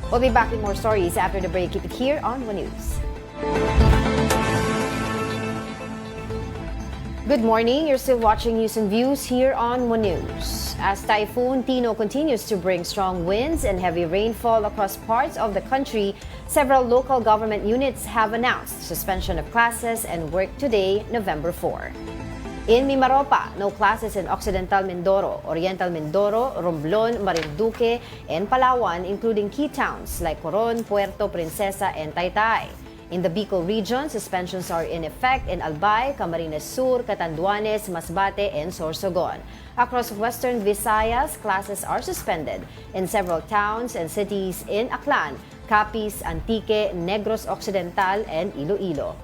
We'll be back with more stories after the break. Keep it here on One News. Good morning. You're still watching News and Views here on One News. As Typhoon Tino continues to bring strong winds and heavy rainfall across parts of the country, several local government units have announced suspension of classes and work today, November 4. In Mimaropa, no classes in Occidental Mindoro, Oriental Mindoro, Romblon, Marinduque, and Palawan, including key towns like Coron, Puerto Princesa, and Taytay. In the Bicol region, suspensions are in effect in Albay, Camarines Sur, Catanduanes, Masbate, and Sorsogon. Across Western Visayas, classes are suspended in several towns and cities in Aklan, Capiz, Antique, Negros Occidental, and Iloilo.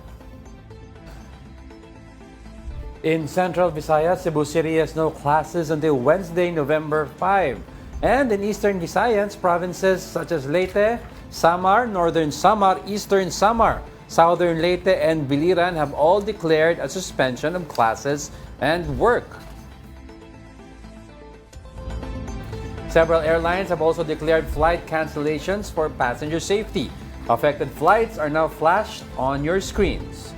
In Central Visayas, Cebu City has no classes until Wednesday, November 5. And in Eastern Visayas, provinces such as Leyte, Samar, Northern Samar, Eastern Samar, Southern Leyte, and Biliran have all declared a suspension of classes and work. Several airlines have also declared flight cancellations for passenger safety. Affected flights are now flashed on your screens.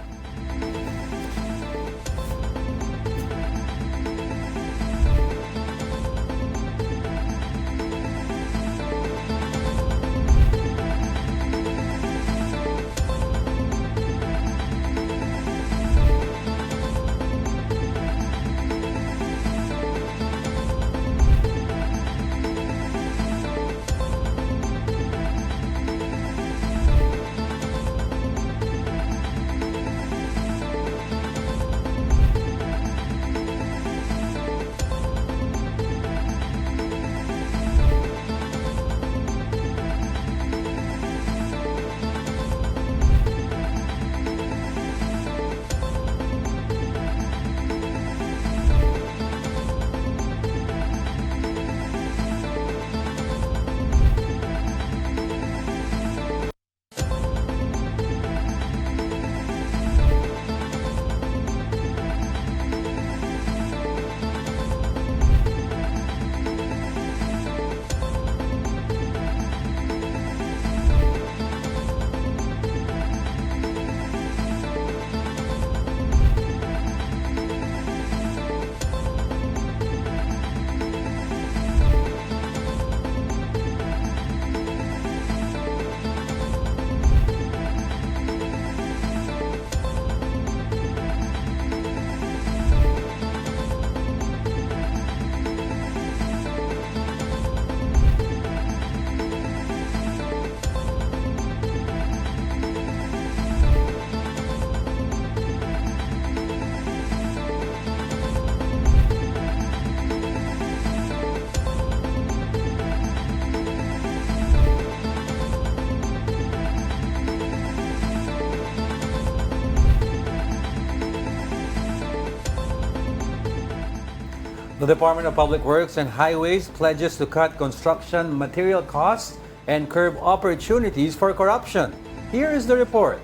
The Department of Public Works and Highways pledges to cut construction material costs and curb opportunities for corruption. Here is the report.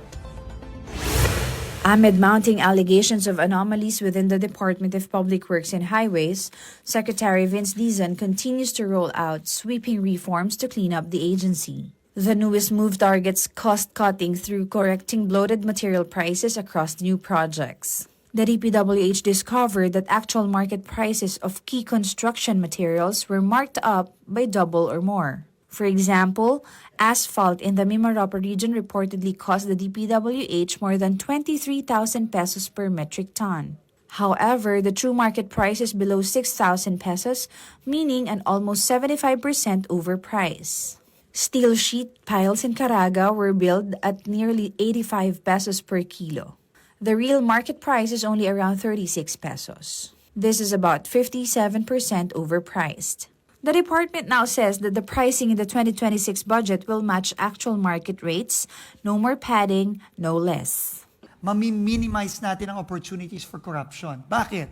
Amid mounting allegations of anomalies within the Department of Public Works and Highways, Secretary Vince Dizon continues to roll out sweeping reforms to clean up the agency. The newest move targets cost-cutting through correcting bloated material prices across new projects. The DPWH discovered that actual market prices of key construction materials were marked up by double or more. For example, asphalt in the Mimaropa region reportedly cost the DPWH more than 23,000 pesos per metric ton. However, the true market price is below 6,000 pesos, meaning an almost 75% overprice. Steel sheet piles in Caraga were billed at nearly 85 pesos per kilo. The real market price is only around 36 pesos. This is about 57% overpriced. The department now says that the pricing in the 2026 budget will match actual market rates, no more padding, no less. Mami-minimize natin ang opportunities for corruption. Bakit?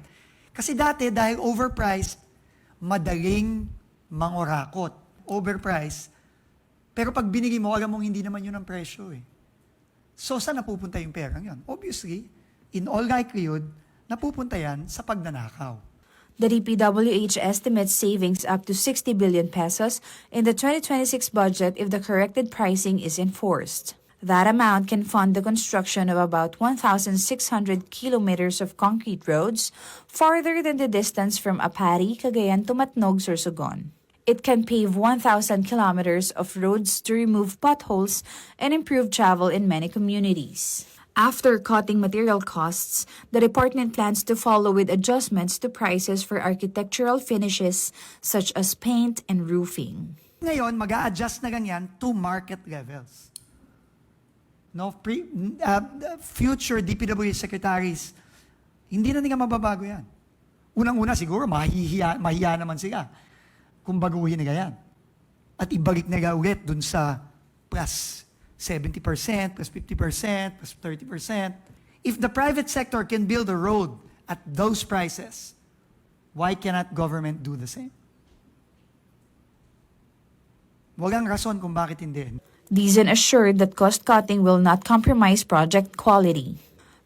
Kasi dati dahil overpriced, madaling mangurakot. Overpriced. Pero pag binigay mo, alam mong hindi naman yun ang presyo eh. So, saan napupunta yung perang yan? Obviously, in all likelihood, napupunta yan sa pagnanakaw. The DPWH estimates savings up to 60 billion pesos in the 2026 budget if the corrected pricing is enforced. That amount can fund the construction of about 1,600 kilometers of concrete roads farther than the distance from Apari, Cagayan to Matnog, Sorsogon. It can pave 1,000 kilometers of roads to remove potholes and improve travel in many communities. After cutting material costs, the department plans to follow with adjustments to prices for architectural finishes such as paint and roofing. Ngayon, mag-a-adjust na ganyan to market levels. No, future DPWH secretaries, hindi na nila mababago yan. Unang-una siguro, mahiya naman sila kung baguhin nila yan. At ibalik nila ulit dun sa plus 70%, plus 50%, plus 30%. If the private sector can build a road at those prices, why cannot government do the same? Walang rason kung bakit hindi. Dizon assured that cost-cutting will not compromise project quality.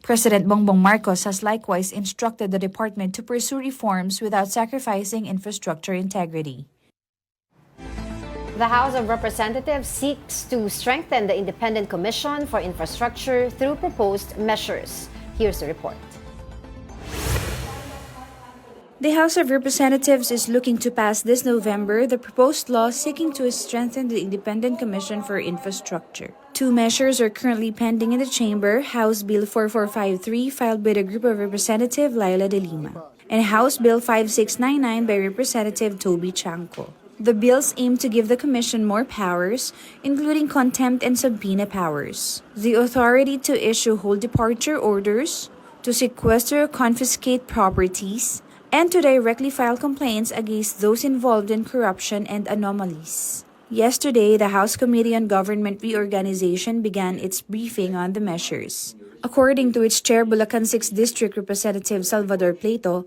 President Bongbong Marcos has likewise instructed the department to pursue reforms without sacrificing infrastructure integrity. The House of Representatives seeks to strengthen the Independent Commission for Infrastructure through proposed measures. Here's the report. The House of Representatives is looking to pass this November the proposed law seeking to strengthen the Independent Commission for Infrastructure. Two measures are currently pending in the chamber: House Bill 4453 filed by the group of Representative Laila de Lima and House Bill 5699 by Representative Toby Chanco. The bills aim to give the Commission more powers, including contempt and subpoena powers, the authority to issue whole departure orders, to sequester or confiscate properties, and to directly file complaints against those involved in corruption and anomalies. Yesterday, the House Committee on Government Reorganization began its briefing on the measures. According to its chair, Bulacan 6th District Representative Salvador Plato,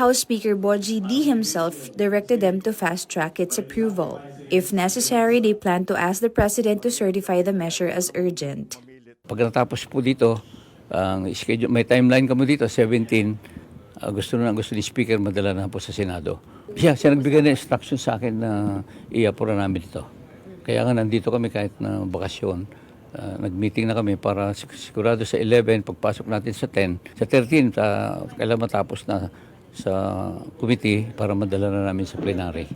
House Speaker Boji D himself directed them to fast-track its approval. If necessary, they plan to ask the President to certify the measure as urgent. Pag natapos po dito, ang schedule, may timeline kami dito, 17, gusto ni Speaker madala na po sa Senado. Siya nagbigay ng instruction sa akin na i-apura namin ito. Kaya nga nandito kami kahit na bakasyon. Nag-meeting na kami para sigurado sa 11, pagpasok natin sa 10. Sa 13, kailangan matapos na sa committee para madala na namin sa plenary.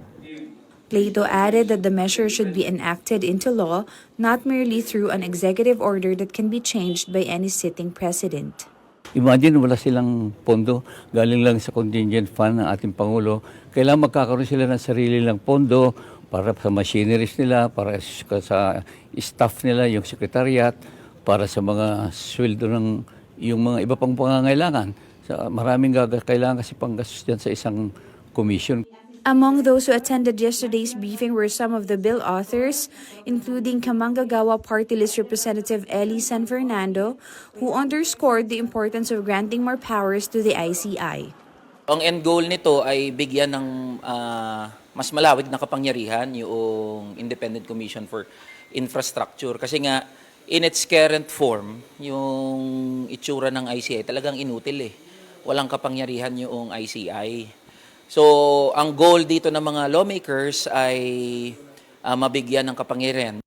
Plato added that the measure should be enacted into law, not merely through an executive order that can be changed by any sitting president. Imagine wala silang pondo, galing lang sa contingent fund ng ating Pangulo. Kailangan magkakaroon sila ng sarili lang pondo para sa machineries nila, para sa staff nila, yung secretariat, para sa mga sweldo ng yung mga iba pang pangangailangan. Maraming kailangan kasi panggastos dyan sa isang commission. Among those who attended yesterday's briefing were some of the bill authors, including Kamanggagawa Party List Representative Eli San Fernando, who underscored the importance of granting more powers to the ICI. Ang end goal nito ay bigyan ng mas malawig na kapangyarihan yung Independent Commission for Infrastructure. Kasi nga, in its current form, yung itsura ng ICI talagang inutil eh. Walang kapangyarihan yung ICI. So, ang goal dito ng mga lawmakers ay mabigyan ng kapangyarihan.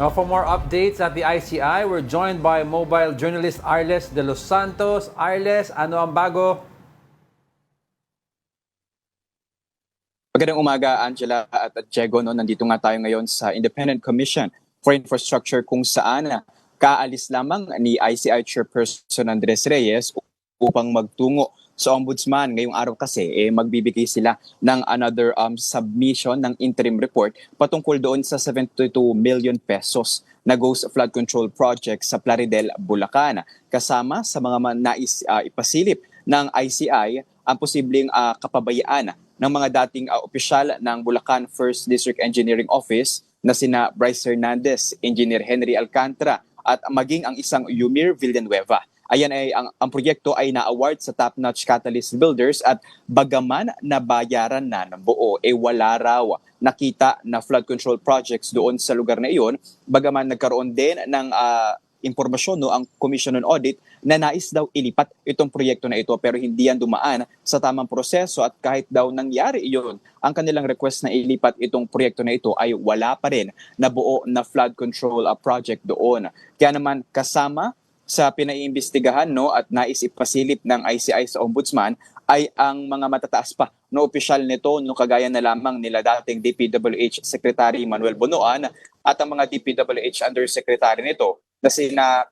Now, for more updates at the ICI, we're joined by mobile journalist Arles de los Santos. Arles, ano ang bago? Magandang umaga, Angela at Diego. No? Nandito nga tayo ngayon sa Independent Commission for Infrastructure kung saan kaalis lamang ni ICI Chairperson Andres Reyes upang magtungo sa Ombudsman. Ngayong araw kasi, magbibigay sila ng another submission ng interim report patungkol doon sa 72 million pesos na ghost flood control project sa Plaridel, Bulacan. Kasama sa mga nais ipasilip ng ICI ang posibleng kapabayaan ng mga dating opisyal ng Bulacan 1st District Engineering Office na sina Bryce Hernandez, Engineer Henry Alcantara at maging ang isang Yumir Villanueva. Ayan ay ang proyekto ay na-award sa top-notch Catalyst Builders at bagaman nabayaran na ng buo, wala raw nakita na flood control projects doon sa lugar na iyon. Bagaman nagkaroon din ng impormasyon ang Commission on Audit na nais daw ilipat itong proyekto na ito pero hindi yan dumaan sa tamang proseso at kahit daw nangyari iyon, ang kanilang request na ilipat itong proyekto na ito ay wala pa rin na buo na flood control project doon. Kaya naman kasama sa pinaiimbestigahan at nais ipasilip ng ICI sa Ombudsman ay ang mga matataas pa na opisyal nito kagaya na lamang nila dating DPWH Secretary Manuel Bonoan at ang mga DPWH Undersecretary nito na sina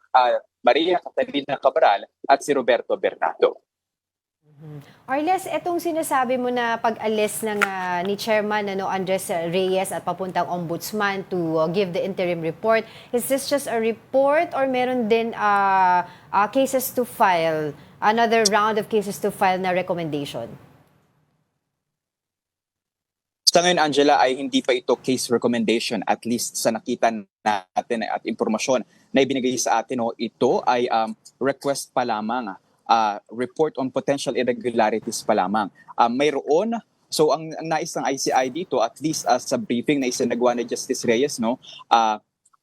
Maria Catalina Cabral at si Roberto Bernardo. Arles, etong sinasabi mo na pag-alis ng ni Chairman Andres Reyes at papuntang Ombudsman to give the interim report, is this just a report or meron din cases to file, another round of cases to file na recommendation? Sa ngayon, Angela, ay hindi pa ito case recommendation, at least sa nakita natin at impormasyon na ibinigay sa atin. Ito ay request pa lamang, report on potential irregularities pa lamang. Mayroon, so ang nais ng ICI dito, at least sa briefing na isinagawa ni Justice Reyes,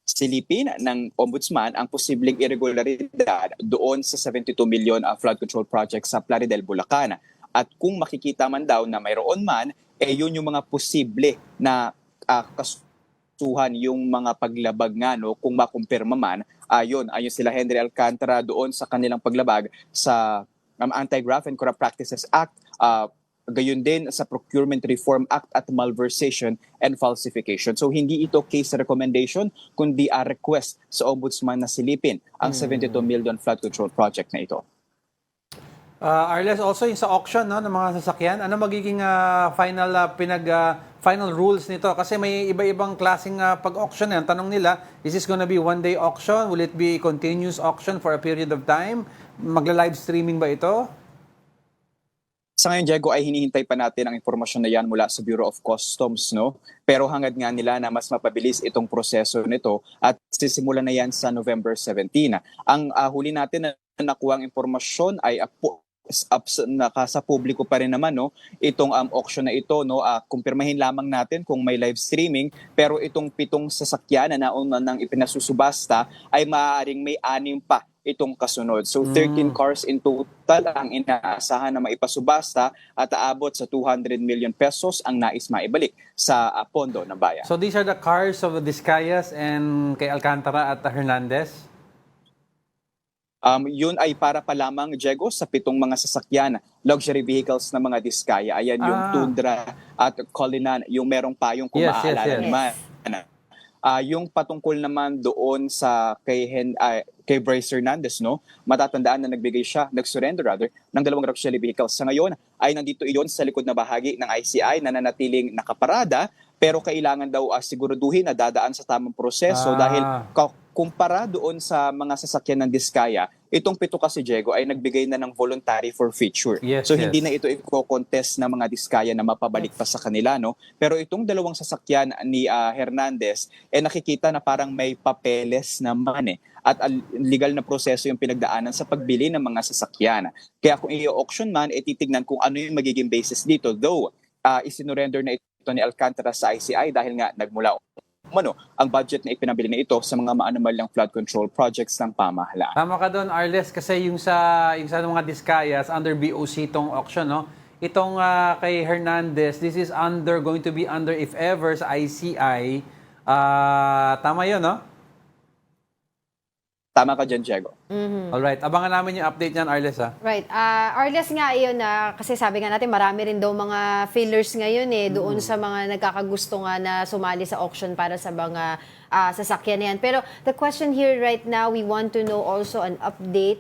silipin ng Ombudsman ang posibleng irregularidad doon sa 72 million flood control project sa Plaridel, Bulacan. At kung makikita man daw na mayroon man, yun yung mga posible na kasuhan, yung mga paglabag nga, kung makumpirma man, ayon sila Henry Alcantara doon sa kanilang paglabag sa Anti-Graft and Corrupt Practices Act, gayon din sa Procurement Reform Act at Malversation and Falsification. So hindi ito case recommendation, kundi a request sa Ombudsman na silipin ang 72 million flood control project na ito. Arles, also yung sa auction ng mga sasakyan, ano magiging final rules nito? Kasi may iba-ibang klaseng pag-auction yan. Tanong nila, is this gonna be one-day auction? Will it be continuous auction for a period of time? Magla-live streaming ba ito? Sa ngayon, Diego, ay hinihintay pa natin ang impormasyon na yan mula sa Bureau of Customs, Pero hangad nga nila na mas mapabilis itong proseso nito at sisimula na yan sa November 17. Ang huli natin na nakuha ang impormasyon ay sa publiko pa rin naman, itong auction na ito, kumpirmahin lamang natin kung may live streaming, pero itong 7 sasakyan na nauna nang ipinasusubasta ay maaaring may 6 pa itong kasunod. So 13 cars in total ang inaasahan na maipasubasta at aabot sa 200 million pesos ang nais maibalik sa pondo ng bayan. So these are the cars of Discayas and kay Alcantara at Hernandez? Yun ay para pa lamang, Diego, sa 7 mga sasakyan, luxury vehicles na mga Discaya. Ayan yung Tundra at Cullinan, yung merong payong kung maaalala naman. Yung patungkol naman doon sa kay Bryce Hernandez, matatandaan na nag-surrender ng 2 luxury vehicles. Sa ngayon ay nandito iyon sa likod na bahagi ng ICI na nanatiling nakaparada, pero kailangan daw siguraduhin na dadaan sa tamang proseso dahil kumpara doon sa mga sasakyan ng Discaya, itong 7 kasi, Diego, ay nagbigay na ng voluntary forfeiture. Hindi na ito i-contest ng mga Discaya na mapabalik pa sa kanila, Pero itong 2 sasakyan ni Hernandez, nakikita na parang may papeles naman, at legal na proseso yung pinagdaanan sa pagbili ng mga sasakyan. Kaya kung i-auction man, titignan kung ano yung magiging basis dito. Though, isinurrender na ito ni Alcantara sa ICI dahil nga nagmula ang budget na ipinabili na ito sa mga maanumalyang flood control projects ng pamahalaan. Tama ka doon, Arles, kasi yung sa mga Discayas, under BOC itong auction, Itong kay Hernandez, this is going to be under, if ever, sa ICI. Tama yun, Tama ka dyan, Diego. Alright, abangan namin yung update niyan, Arles, Right. Arles nga yun, kasi sabi nga natin marami rin daw mga fillers ngayon doon sa mga nagkakagusto nga na sumali sa auction para sa mga sasakyan na yan. Pero the question here right now, we want to know also an update,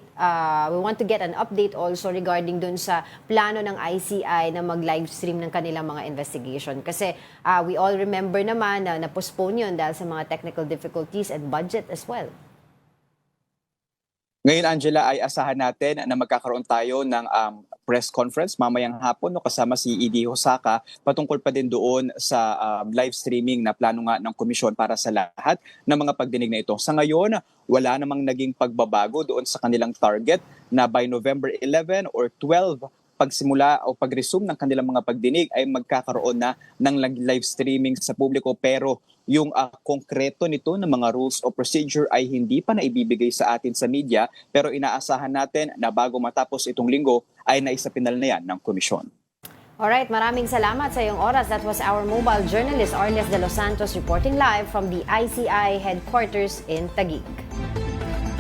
we want to get an update also regarding dun sa plano ng ICI na mag-live stream ng kanilang mga investigation. Kasi we all remember naman na na-postpone yun dahil sa mga technical difficulties and budget as well. Ngayon, Angela, ay asahan natin na magkakaroon tayo ng press conference mamayang hapon kasama si ED Hosaka patungkol pa din doon sa live streaming na plano nga ng komisyon para sa lahat ng mga pagdinig na ito. Sa ngayon, wala namang naging pagbabago doon sa kanilang target na by November 11 or 12, pagsimula o pag-resume ng kanilang mga pagdinig ay magkakaroon na ng live streaming sa publiko, pero yung konkreto nito ng mga rules o procedure ay hindi pa naibibigay sa atin sa media, pero inaasahan natin na bago matapos itong linggo ay naisapinal na yan ng komisyon. Alright, maraming salamat sa iyong oras. That was our mobile journalist Arles de los Santos reporting live from the ICI headquarters in Taguig.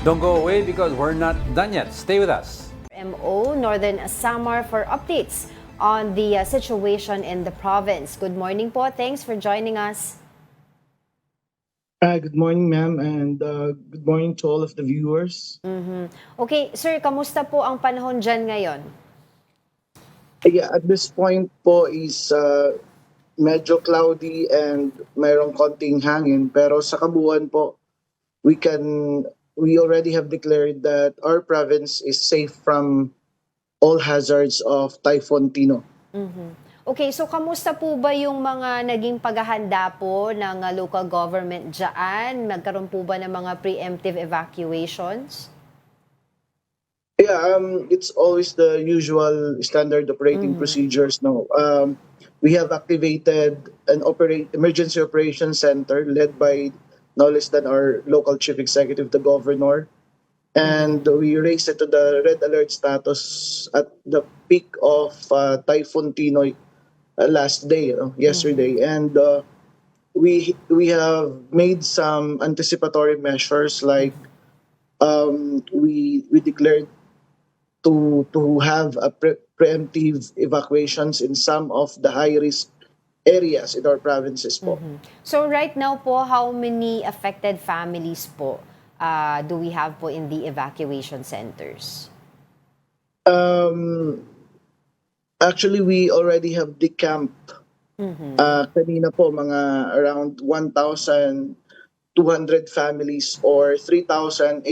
Don't go away because we're not done yet. Stay with us. MO Northern Samar for updates on the situation in the province. Good morning po. Thanks for joining us. Good morning, ma'am, and good morning to all of the viewers. Okay, sir, kamusta po ang panahon dyan ngayon? Yeah, at this point po is medyo cloudy and mayroong konting hangin, pero sa kabuuan po, we already have declared that our province is safe from all hazards of Typhoon Tino. Okay, so kamusta po ba yung mga naging paghahanda po ng local government dyan? Nagkaroon po ba ng mga preemptive evacuations? Yeah, it's always the usual standard operating procedures. No, we have activated an emergency operations center led by no less than our local chief executive, the governor, and we raised it to the red alert status at the peak of Typhoon Tinoy last day, yesterday, and we have made some anticipatory measures like we declared to have a preemptive evacuations in some of the high risk areas in our provinces po. So right now po, how many affected families po do we have po in the evacuation centers? Actually, we already have decamped kanina po mga around 1,200 families or 3,800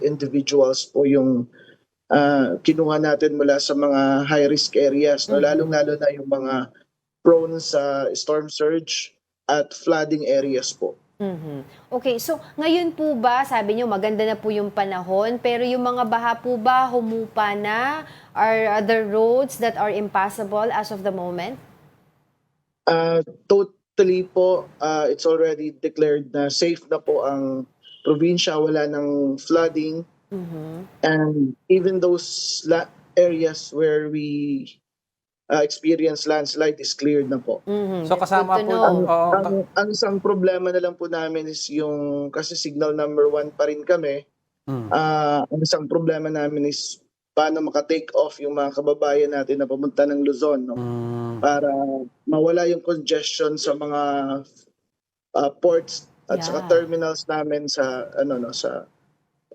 individuals po yung kinuha natin mula sa mga high-risk areas, no? Lalong-lalo na yung mga prone sa storm surge at flooding areas po. Okay, so ngayon po ba, sabi niyo maganda na po yung panahon, pero yung mga baha po ba humupa na? Are there roads that are impassable as of the moment? Totally po, it's already declared na safe na po ang probinsya, wala ng flooding. And even those areas where we experience landslide is cleared na po. So kasama Good to po, know. Ang isang problema na lang po namin is yung, kasi signal number 1 pa rin kami, ang isang problema namin is paano maka-take off yung mga kababayan natin na pumunta ng Luzon, no? Para mawala yung congestion sa mga ports at saka terminals namin sa sa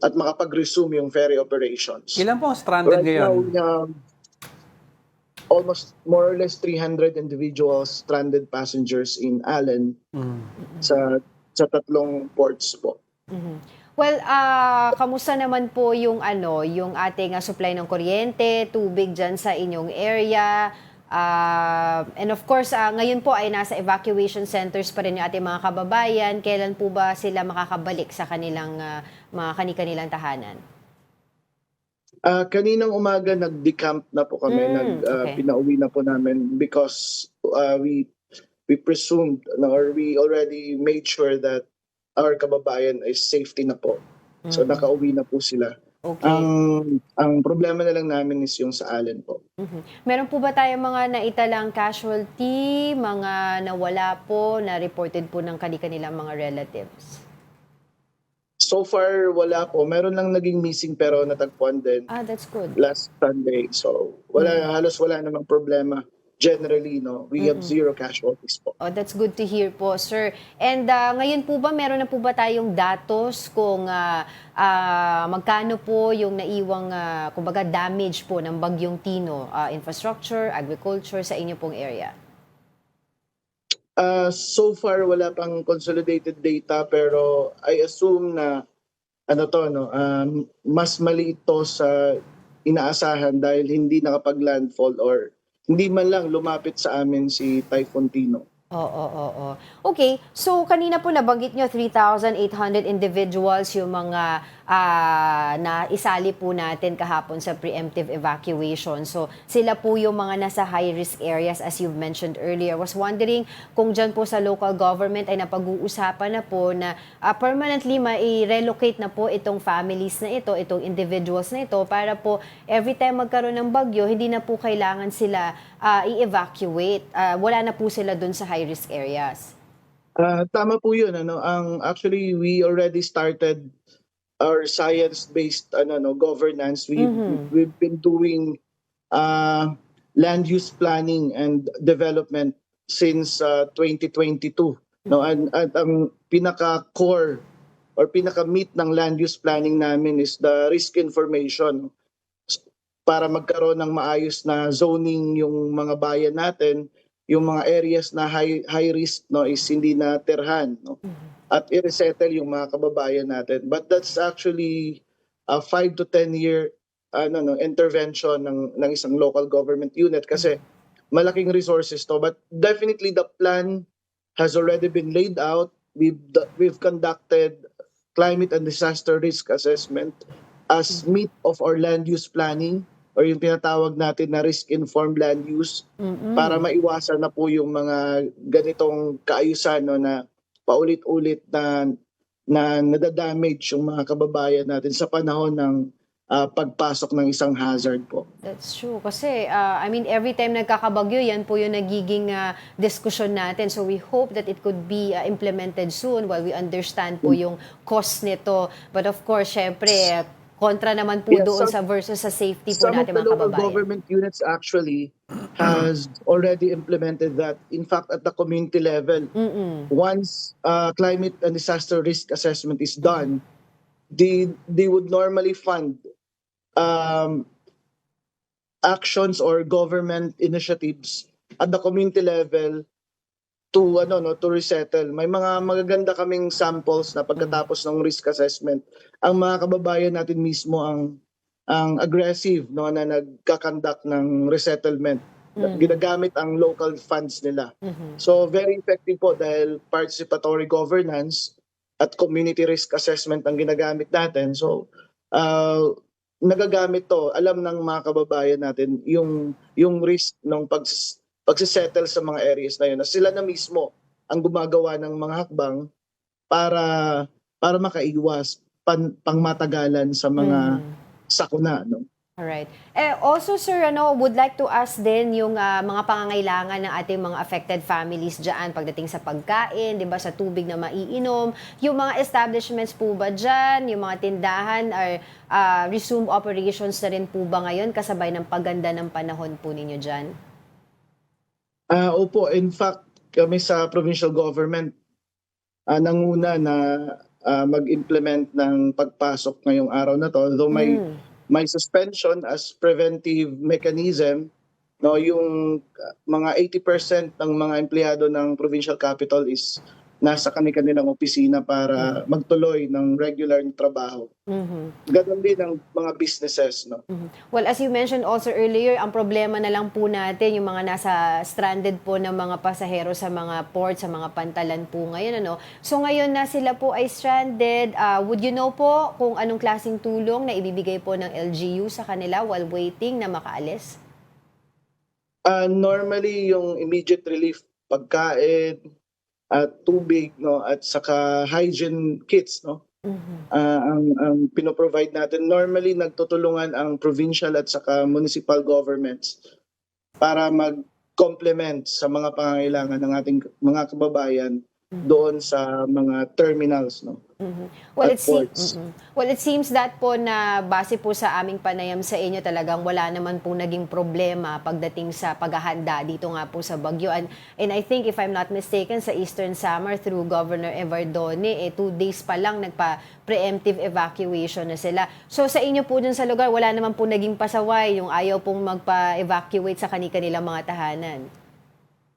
at makapag-resume yung ferry operations. ilan po ang stranded Right ngayon? now, we have almost more or less 300 individuals, stranded passengers in Allen sa tatlong ports po. Well, kamusta naman po yung yung ating supply ng kuryente, tubig dyan sa inyong area? And of course, ngayon po ay nasa evacuation centers pa rin yung ating mga kababayan. Kailan po ba sila makakabalik sa kanilang mga kani-kanilang tahanan? Kaninang umaga nag-decamp na po kami, Okay. pinauwi na po namin because we presumed or we already made sure that our kababayan is safety na po. So nakauwi na po sila. Okay. Ang problema na lang namin is yung sa Allen po. Meron po ba tayong mga naitalang casualty, mga nawala po, na reported po ng kanilang mga relatives? So far, wala po. Meron lang naging missing pero natagpuan din That's good. last Sunday. So halos wala namang problema. Generally, no, we have zero casualties po. Oh, that's good to hear po, sir. And ngayon po ba, meron na po ba tayong datos kung magkano po yung naiwang, kumbaga, damage po ng Bagyong Tino, infrastructure, agriculture sa inyo pong area? So far, wala pang consolidated data pero I assume na mas maliit to sa inaasahan dahil hindi nakapag-landfall or hindi man lang lumapit sa amin si Typhoon Tino. Oo. Okay, so kanina po nabanggit nyo 3,800 individuals yung mga na isali po natin kahapon sa preemptive evacuation. So sila po yung mga nasa high-risk areas as you've mentioned earlier. Was wondering kung dyan po sa local government ay napag-uusapan na po na permanently mai-relocate na po itong families na ito, itong individuals na ito para po every time magkaroon ng bagyo, hindi na po kailangan sila i-evacuate. Wala na po sila dun sa high-risk areas. Tama po yun. Actually, we already started our science-based governance. We've been doing land use planning and development since 2022. No, at ang pinaka-core or pinaka-meat ng land use planning namin is the risk information para magkaroon ng maayos na zoning yung mga bayan natin, yung mga areas na high risk no is hindi na tirhan no at i-resettle yung mga kababayan natin. But that's actually a 5 to 10 year intervention ng isang local government unit kasi malaking resources to, but definitely the plan has already been laid out. We've conducted climate and disaster risk assessment as meat of our land use planning or yung tinatawag natin na risk-informed land use para maiwasan na po yung mga ganitong kaayusan no, na paulit-ulit na nadadamage yung mga kababayan natin sa panahon ng pagpasok ng isang hazard po. That's true. Kasi, I mean, every time nagkakabagyo, yan po yung nagiging diskusyon natin. So we hope that it could be implemented soon while we understand po yung cost nito. But of course, syempre, kontra naman po doon sa versus sa safety po natin mga Some of the local kababayan. government units actually has already implemented that. In fact, at the community level, once climate and disaster risk assessment is done, they would normally fund actions or government initiatives at the community level to resettle. May mga magaganda kaming samples na pagkatapos ng risk assessment, ang mga kababayan natin mismo ang aggressive no na nagkakandak ng resettlement. Ginagamit ang local funds nila. So very effective po dahil participatory governance at community risk assessment ang ginagamit natin. So nagagamit to, alam ng mga kababayan natin yung risk ng pagsisettle sa mga areas na yun. Na sila na mismo ang gumagawa ng mga hakbang para makaiwas pangmatagalan sa mga sakuna. No? Alright. Also, sir, would like to ask din yung mga pangangailangan ng ating mga affected families dyan pagdating sa pagkain, di ba, sa tubig na maiinom. Yung mga establishments po ba dyan, yung mga tindahan, or resume operations na rin po ba ngayon kasabay ng paganda ng panahon po ninyo dyan? Opo, in fact, kami sa provincial government nanguna na mag-implement ng pagpasok ngayong araw na to. Though may suspension as preventive mechanism, no, yung mga 80% ng mga empleyado ng provincial capital is nasa kanilang opisina para magtuloy ng regular na trabaho. Ganon din ang mga businesses. No? Well, as you mentioned also earlier, ang problema na lang po natin, yung mga nasa stranded po ng mga pasahero sa mga port, sa mga pantalan po ngayon. So ngayon na sila po ay stranded, would you know po kung anong klaseng tulong na ibibigay po ng LGU sa kanila while waiting na makaalis? Normally, yung immediate relief, pagkain, at tubig, no, at saka hygiene kits, no, ang pinoprovide natin. Normally, nagtutulungan ang provincial at saka municipal governments para mag-complement sa mga pangangailangan ng ating mga kababayan doon sa mga terminals, no. Well, at ports. Well, it seems that po na base po sa aming panayam sa inyo, talagang wala naman po naging problema pagdating sa paghahanda dito nga po sa Bagyo. And I think, if I'm not mistaken, sa Eastern Samar through Governor Evardone, 2 days pa lang nagpa-preemptive evacuation na sila. So sa inyo po dun sa lugar, wala naman po naging pasaway yung ayaw pong magpa-evacuate sa kanilang mga tahanan?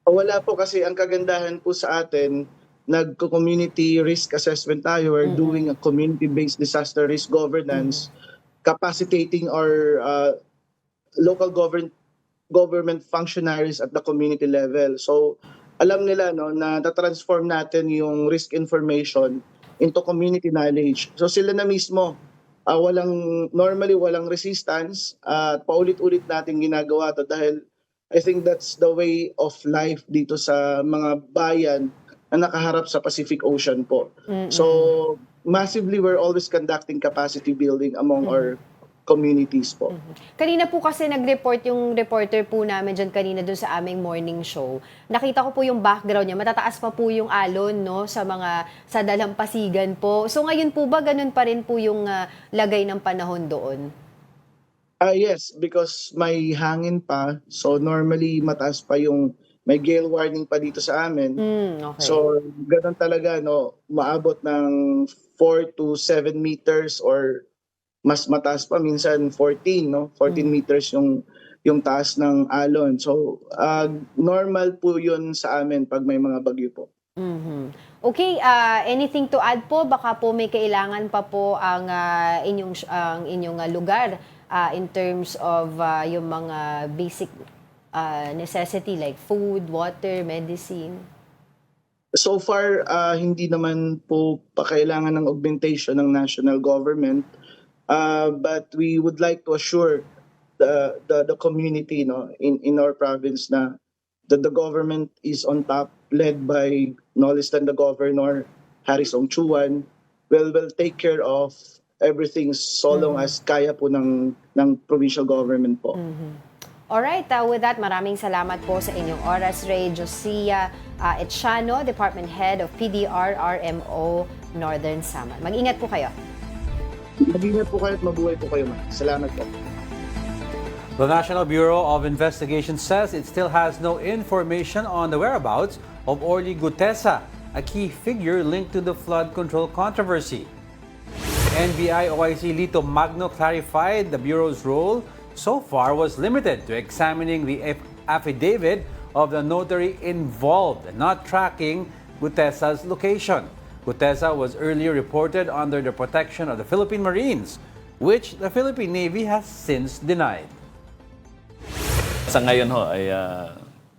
Wala po, kasi ang kagandahan po sa atin, nagko-community risk assessment tayo. We're doing a community-based disaster risk governance, capacitating our local government functionaries at the community level. So alam nila no na na-transform natin yung risk information into community knowledge. So sila na mismo normally walang resistance at paulit-ulit natin ginagawa to dahil I think that's the way of life dito sa mga bayan na nakaharap sa Pacific Ocean po. So massively, we're always conducting capacity building among our communities po. Kanina po kasi nag-report yung reporter po namin dyan kanina dun sa aming morning show. Nakita ko po yung background niya. Matataas pa po yung alon, no, sa dalampasigan po. So ngayon po ba ganun pa rin po yung lagay ng panahon doon? Yes, because may hangin pa. So normally mataas pa yung may gale warning pa dito sa amin. Okay. So, ganun talaga, no, maabot ng 4 to 7 meters or mas mataas pa, minsan 14, no? 14 meters yung taas ng alon. So, normal po yun sa amin pag may mga bagyo po. Okay, anything to add po? Baka po may kailangan pa po ang inyong lugar in terms of yung mga basic necessity like food, water, medicine. So far, hindi naman po pakailangan ng augmentation ng national government. But we would like to assure the community, no, in our province na that the government is on top, led by no less than the Governor, Harris Ongchuan, will take care of everything so long as kaya po ng provincial government po. Alright, with that, maraming salamat po sa inyong oras, Ray Josia Etchano, Department Head of PDR-RMO Northern Samar. Mag-ingat po kayo. Mag-ingat po kayo at mabuhay po kayo, ma'am. Salamat po. The National Bureau of Investigation says it still has no information on the whereabouts of Orly Gutesa, a key figure linked to the flood control controversy. NBI OIC Lito Magno clarified the Bureau's role so far was limited to examining the affidavit of the notary involved and not tracking Gutesa's location. Gutesa was earlier reported under the protection of the Philippine Marines, which the Philippine Navy has since denied. Sa ngayon ho ay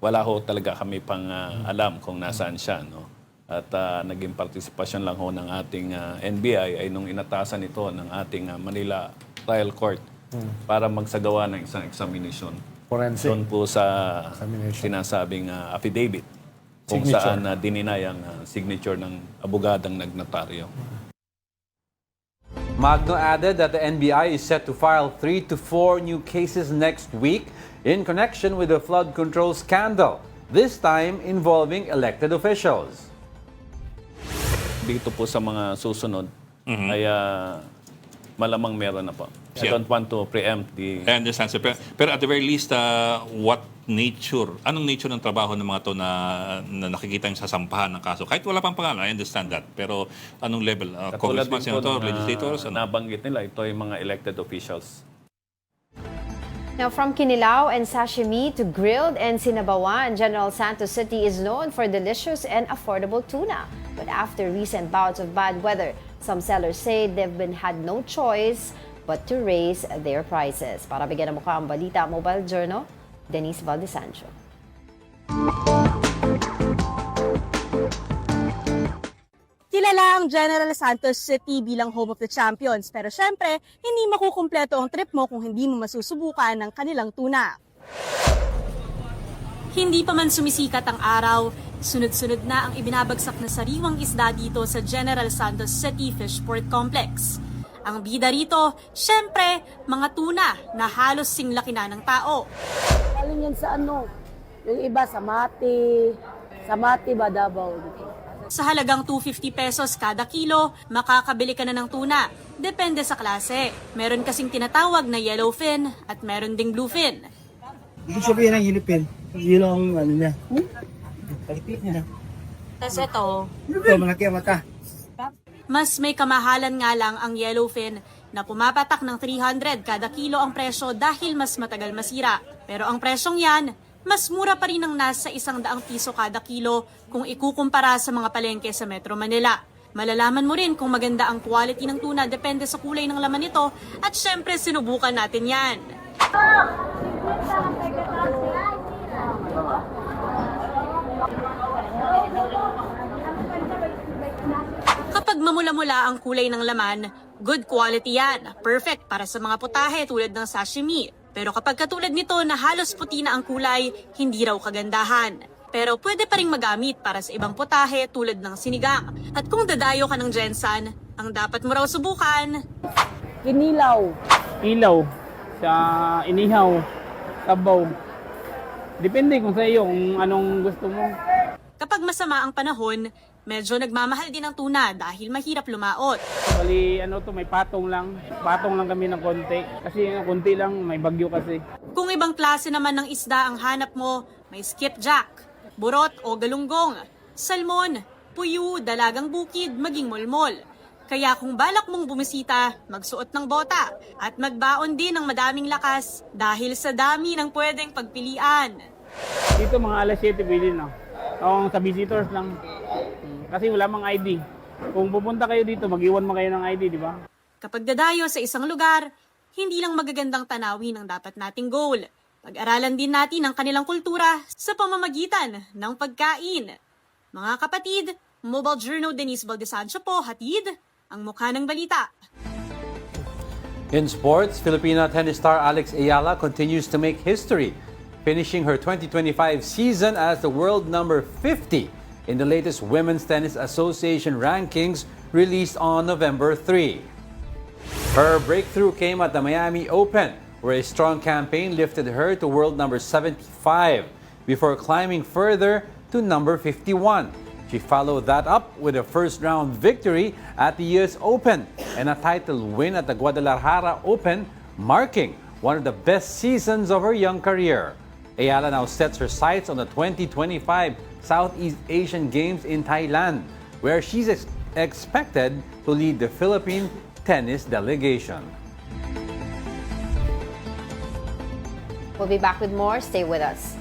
wala ho talaga kami pang alam kung nasaan siya, no. At naging partisipasyon lang ho ng ating NBI ay nung inatasan ito ng ating Manila Trial Court para magsagawa ng isang examination. Forensic. Doon po sa sinasabing affidavit kung saan dininay ang signature ng abogadang nagnotaryo. Magno added that the NBI is set to file 3 to 4 new cases next week in connection with the flood control scandal, this time involving elected officials. Dito po sa mga susunod ay malamang meron na po. I don't want to preempt the... I understand, sir. Pero at the very least, anong nature ng trabaho ng mga to na nakikita yung sasampahan ng kaso? Kahit wala pang pangalan, I understand that. Pero anong level? Congressman, senator, legislators? Nabanggit nila, ito yung mga elected officials. Now, from kinilaw and sashimi to grilled and sinabawan, General Santos City is known for delicious and affordable tuna. But after recent bouts of bad weather, some sellers say they've had no choice but to raise their prices. Para bigyan ng mukha ang balita, Mobile Journal, Denise Valdesancho. Kilala ang General Santos City bilang home of the champions, pero syempre, hindi makukumpleto ang trip mo kung hindi mo masusubukan ng kanilang tuna. Hindi pa man sumisikat ang araw, sunod-sunod na ang ibinabagsak na sariwang isda dito sa General Santos City Fishport Complex. Ang bida rito, syempre, mga tuna na halos singlaki na ng tao. Galing yan sa yung iba sa Mati ba Davao dito. Sa halagang 250 pesos kada kilo, makakabili ka na ng tuna. Depende sa klase. Meron kasing tinatawag na yellowfin at meron ding bluefin. Ibig sabihin ng yellowfin, yun ang niya. Kalipit niya. Tapos ito, malaki ang mata. mas may kamahalan nga lang ang yellowfin na pumapatak ng 300 kada kilo ang presyo dahil mas matagal masira. Pero ang presyong yan, mas mura pa rin ang nasa 100 piso kada kilo kung ikukumpara sa mga palengke sa Metro Manila. Malalaman mo rin kung maganda ang quality ng tuna depende sa kulay ng laman nito at syempre sinubukan natin yan. Kapag mamula-mula ang kulay ng laman, good quality yan. Perfect para sa mga putahe tulad ng sashimi. Pero kapag katulad nito na halos puti na ang kulay, hindi raw kagandahan. Pero pwede pa rin magamit para sa ibang putahe tulad ng sinigang. At kung dadayo ka ng Jensan, ang dapat mo raw subukan... Kinilaw. Ilaw, sa inihaw, sabaw. Depende kung sa iyo kung anong gusto mo. Kapag masama ang panahon, medyo nagmamahal din ang tuna dahil mahirap lumaot. Bali, may patong lang. Patong lang kami ng konti. Kasi konti lang, may bagyo kasi. Kung ibang klase naman ng isda ang hanap mo, may skipjack. burot o galunggong, salmon, puyu, dalagang bukid, maging mulmol. Kaya kung balak mong bumisita, magsuot ng bota at magbaon din ng madaming lakas dahil sa dami ng pwedeng pagpilian. Dito mga alas 7 pwede na. Kung sa visitors lang. Kasi wala mang ID. Kung pupunta kayo dito, mag-iwan mo kayo ng ID, di ba? Kapag dadayo sa isang lugar, hindi lang magagandang tanawin ang dapat nating goal. Pag-aralan din natin ang kanilang kultura sa pamamagitan ng pagkain. Mga kapatid, Mobile Journal Denise Valdesancho po, hatid ang mukha ng balita. In sports, Filipina tennis star Alex Ayala continues to make history, finishing her 2025 season as the world number 50 in the latest Women's Tennis Association rankings released on November 3. Her breakthrough came at the Miami Open, where a strong campaign lifted her to world number 75 before climbing further to number 51. She followed that up with a first-round victory at the US Open and a title win at the Guadalajara Open, marking one of the best seasons of her young career. Ayala now sets her sights on the 2025 Southeast Asian Games in Thailand, where she's expected to lead the Philippine tennis delegation. We'll be back with more. Stay with us.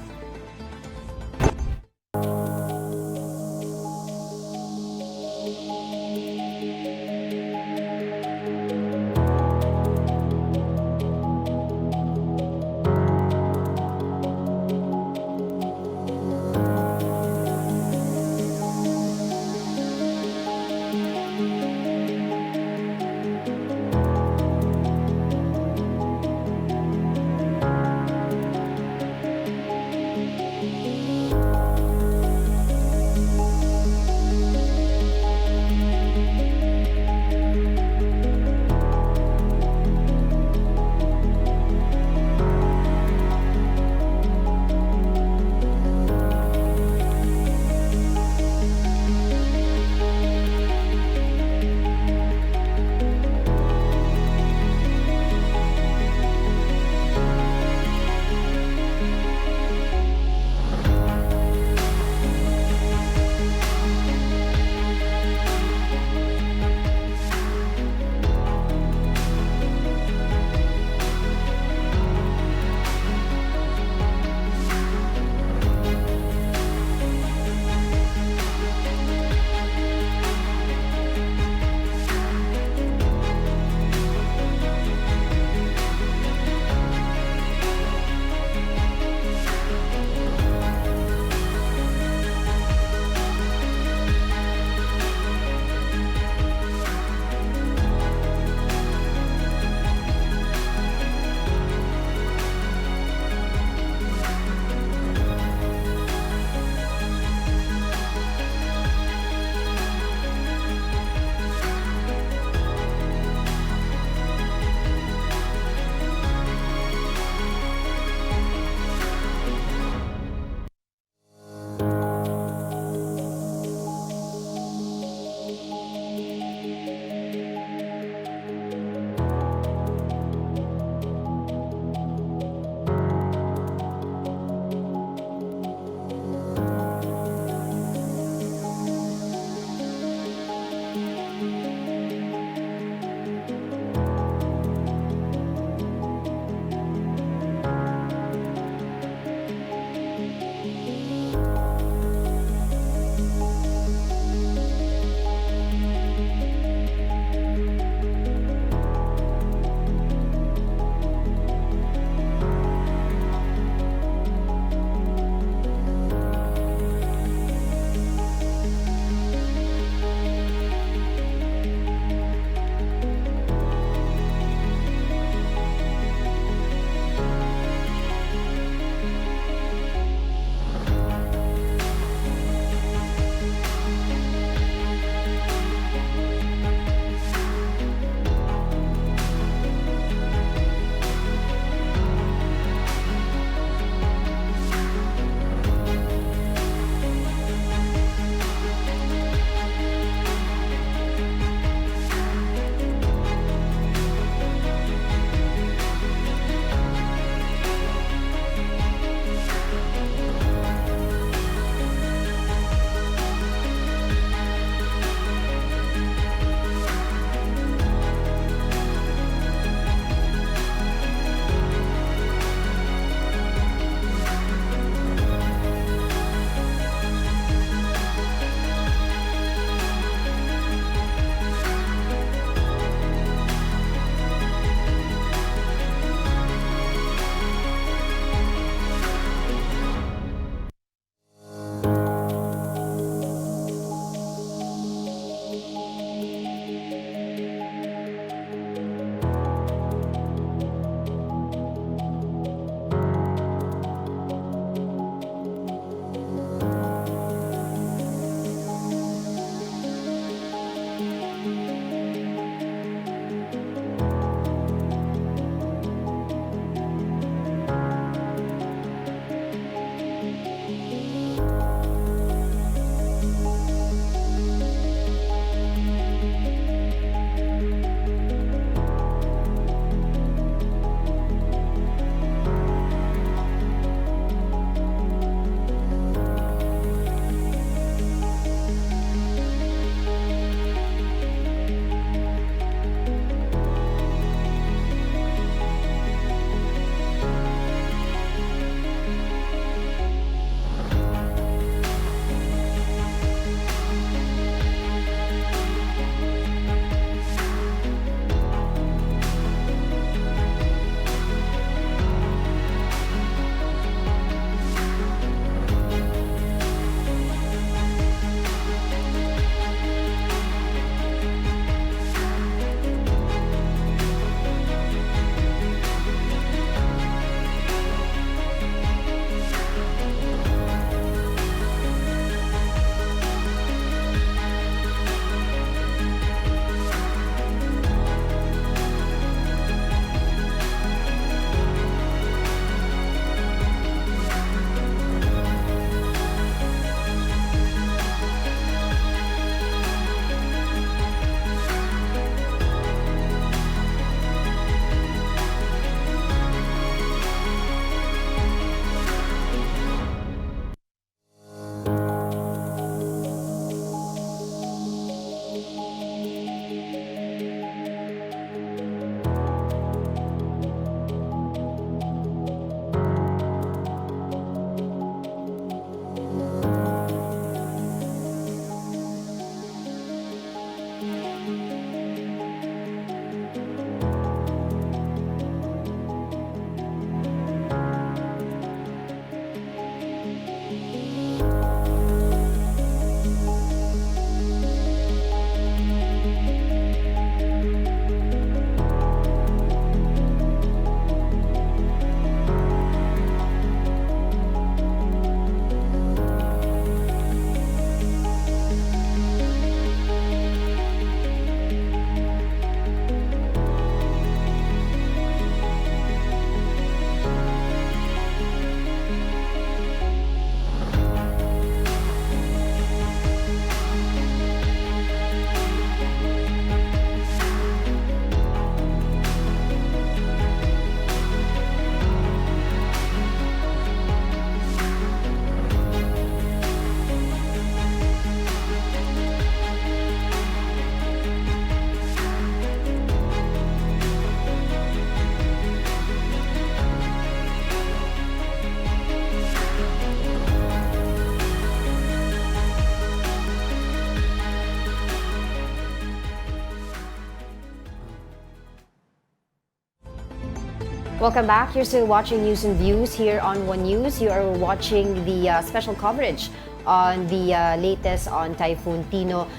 Welcome back. You're still watching News and Views here on One News. You are watching the special coverage on the latest on Typhoon Tino.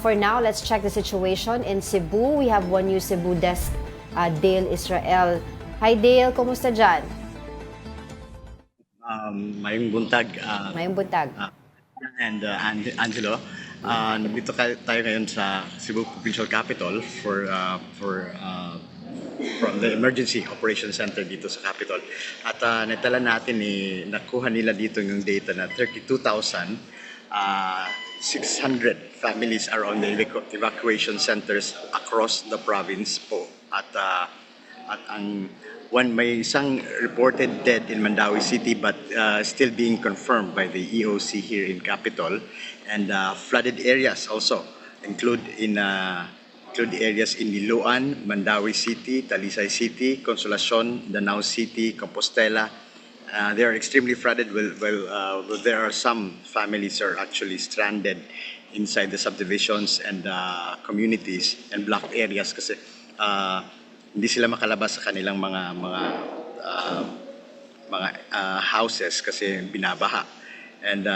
For now, let's check the situation in Cebu. We have One News Cebu desk, Dale Israel. Hi Dale, kumusta dyan? Mayong buntag. Mayong buntag. And Angelo, nandito tayo ngayon sa Cebu Provincial Capital from the Emergency Operations Center dito sa Capital. At natala natin nakuha nila dito yung data na 32,600 families are on the evacuation centers across the province po. At ang may isang reported dead in Mandawi City but still being confirmed by the EOC here in Capital, and flooded areas also include areas in Liloan, Mandawi City, Talisay City, Consolacion, Danao City, Compostela. They are extremely flooded. There are some families are actually stranded inside the subdivisions and communities and blocked areas kasi hindi sila makalabas sa kanilang mga houses kasi binabaha. And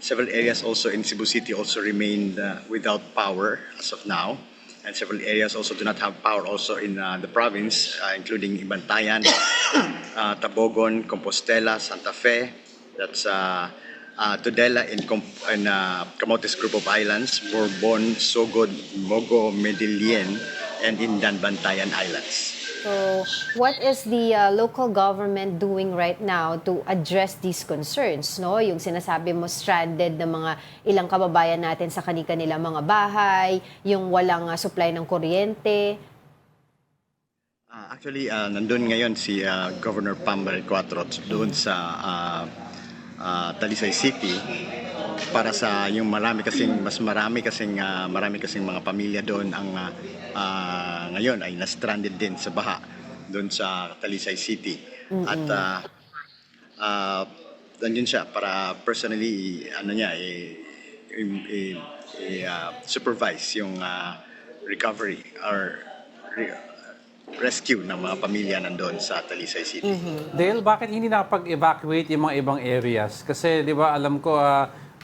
several areas also in Cebu City also remained without power as of now. And several areas also do not have power also in the province, including Ibantayan, Tabogon, Compostela, Santa Fe. That's Tudela in Camotes Group of Islands, Bourbon, Sogod, Mogo, Medellin, and in Bantayan Islands. So, what is the local government doing right now to address these concerns? No, yung sinasabi mo stranded na mga ilang kababayan natin sa kanilang mga bahay, yung walang supply ng kuryente. Actually, nandun ngayon si Governor Pam Marcuatro doon sa Talisay City para sa yung marami kasing mga pamilya doon ang ngayon ay na-stranded din sa baha doon sa Talisay City. At nandun siya para personally supervise yung recovery or rescue ng mga pamilya nandoon sa Talisay City. Dale, bakit hindi nakapag-evacuate yung mga ibang areas? Kasi di ba alam ko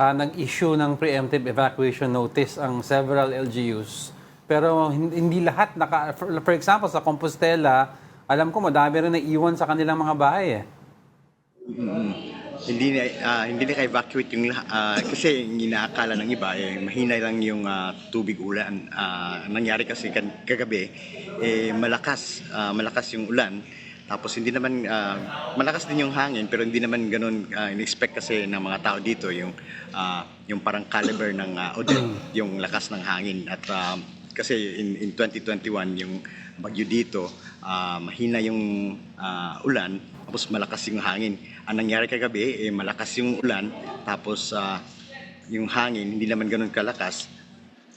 nag-issue ng preemptive evacuation notice ang several LGUs. Pero hindi lahat for example sa Compostela, alam ko madami rin naiwan sa kanilang mga bahay Hindi na ka-evacuate yung kasi inaakala ng iba mahina lang yung tubig ulan. Nangyari kasi kagabi malakas yung ulan. Tapos hindi naman malakas din yung hangin pero hindi naman ganoon in-expect kasi ng mga tao dito yung parang caliber ng Odette, yung lakas ng hangin. At kasi in 2021 yung bagyo dito mahina yung ulan tapos malakas yung hangin. Ang nangyari kagabi malakas yung ulan tapos yung hangin hindi naman ganoon kalakas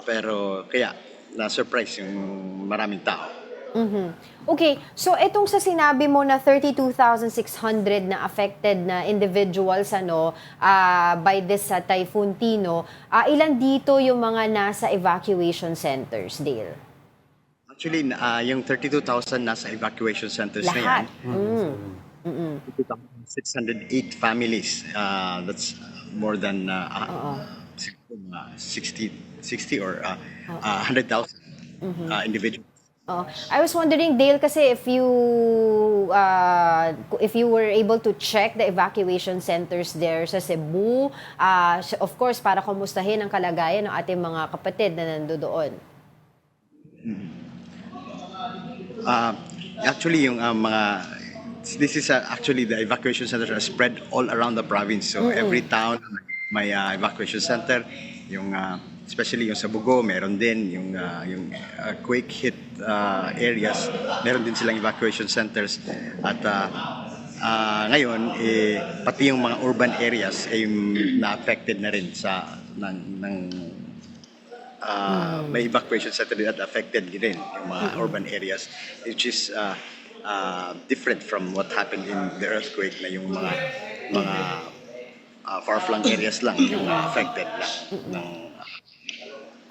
pero kaya na-surprise yung maraming tao. Okay, so itong sa sinabi mo na 32,600 na affected na individuals by this Typhoon Tino, ilan dito yung mga nasa evacuation centers, Dale? Actually, yung 32,000 nasa evacuation centers lahat na yan. 608 families. That's more than 60 or 100,000 individuals. I was wondering, Dale, kasi if you were able to check the evacuation centers there sa Cebu, of course, para kumustahin ang kalagayan ng ating mga kapatid na nandoon. Actually, yung this is actually the evacuation centers are spread all around the province. So every town may evacuation center. Yung especially yung sa Bugo, meron din yung quake hit areas, meron din silang evacuation centers. At ngayon pati yung mga urban areas ay na-affected na rin may evacuation center that affected din yung mga urban areas, which is different from what happened in the earthquake na yung mga far-flung areas lang yung affected lang ng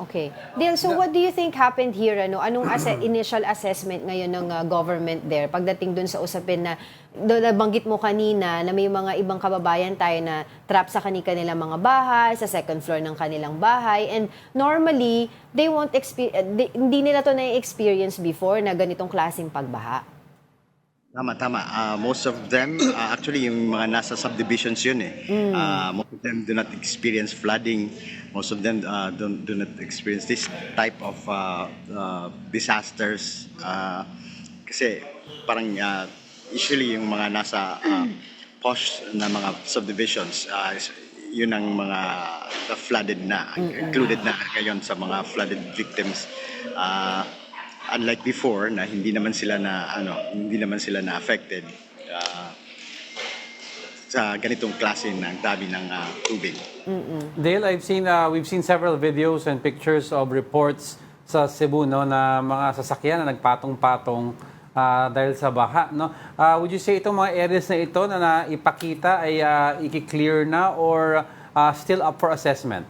Okay. Dale, so what do you think happened here? Anong initial assessment ngayon ng government there pagdating dun sa usapin na nabanggit mo kanina na may mga ibang kababayan tayo na trap sa kanilang mga bahay, sa second floor ng kanilang bahay, and normally they won't hindi nila to na-experience before na ganitong klaseng pagbaha. Tama. Most of them, actually, yung mga nasa subdivisions yun eh. Most of them do not experience flooding. Most of them do not experience this type of disasters. Kasi parang usually yung mga nasa posh na mga subdivisions, yun ang mga flooded na, included na ngayon sa mga flooded victims. Unlike before na hindi naman sila na affected sa ganitong klase ng dami ng tubig. Dale, we've seen several videos and pictures of reports sa Cebu, no, na mga sasakyan na nagpatong-patong dahil sa baha, no. Would you say itong mga areas na ito na naipakita ay i-clear na or still up for assessment?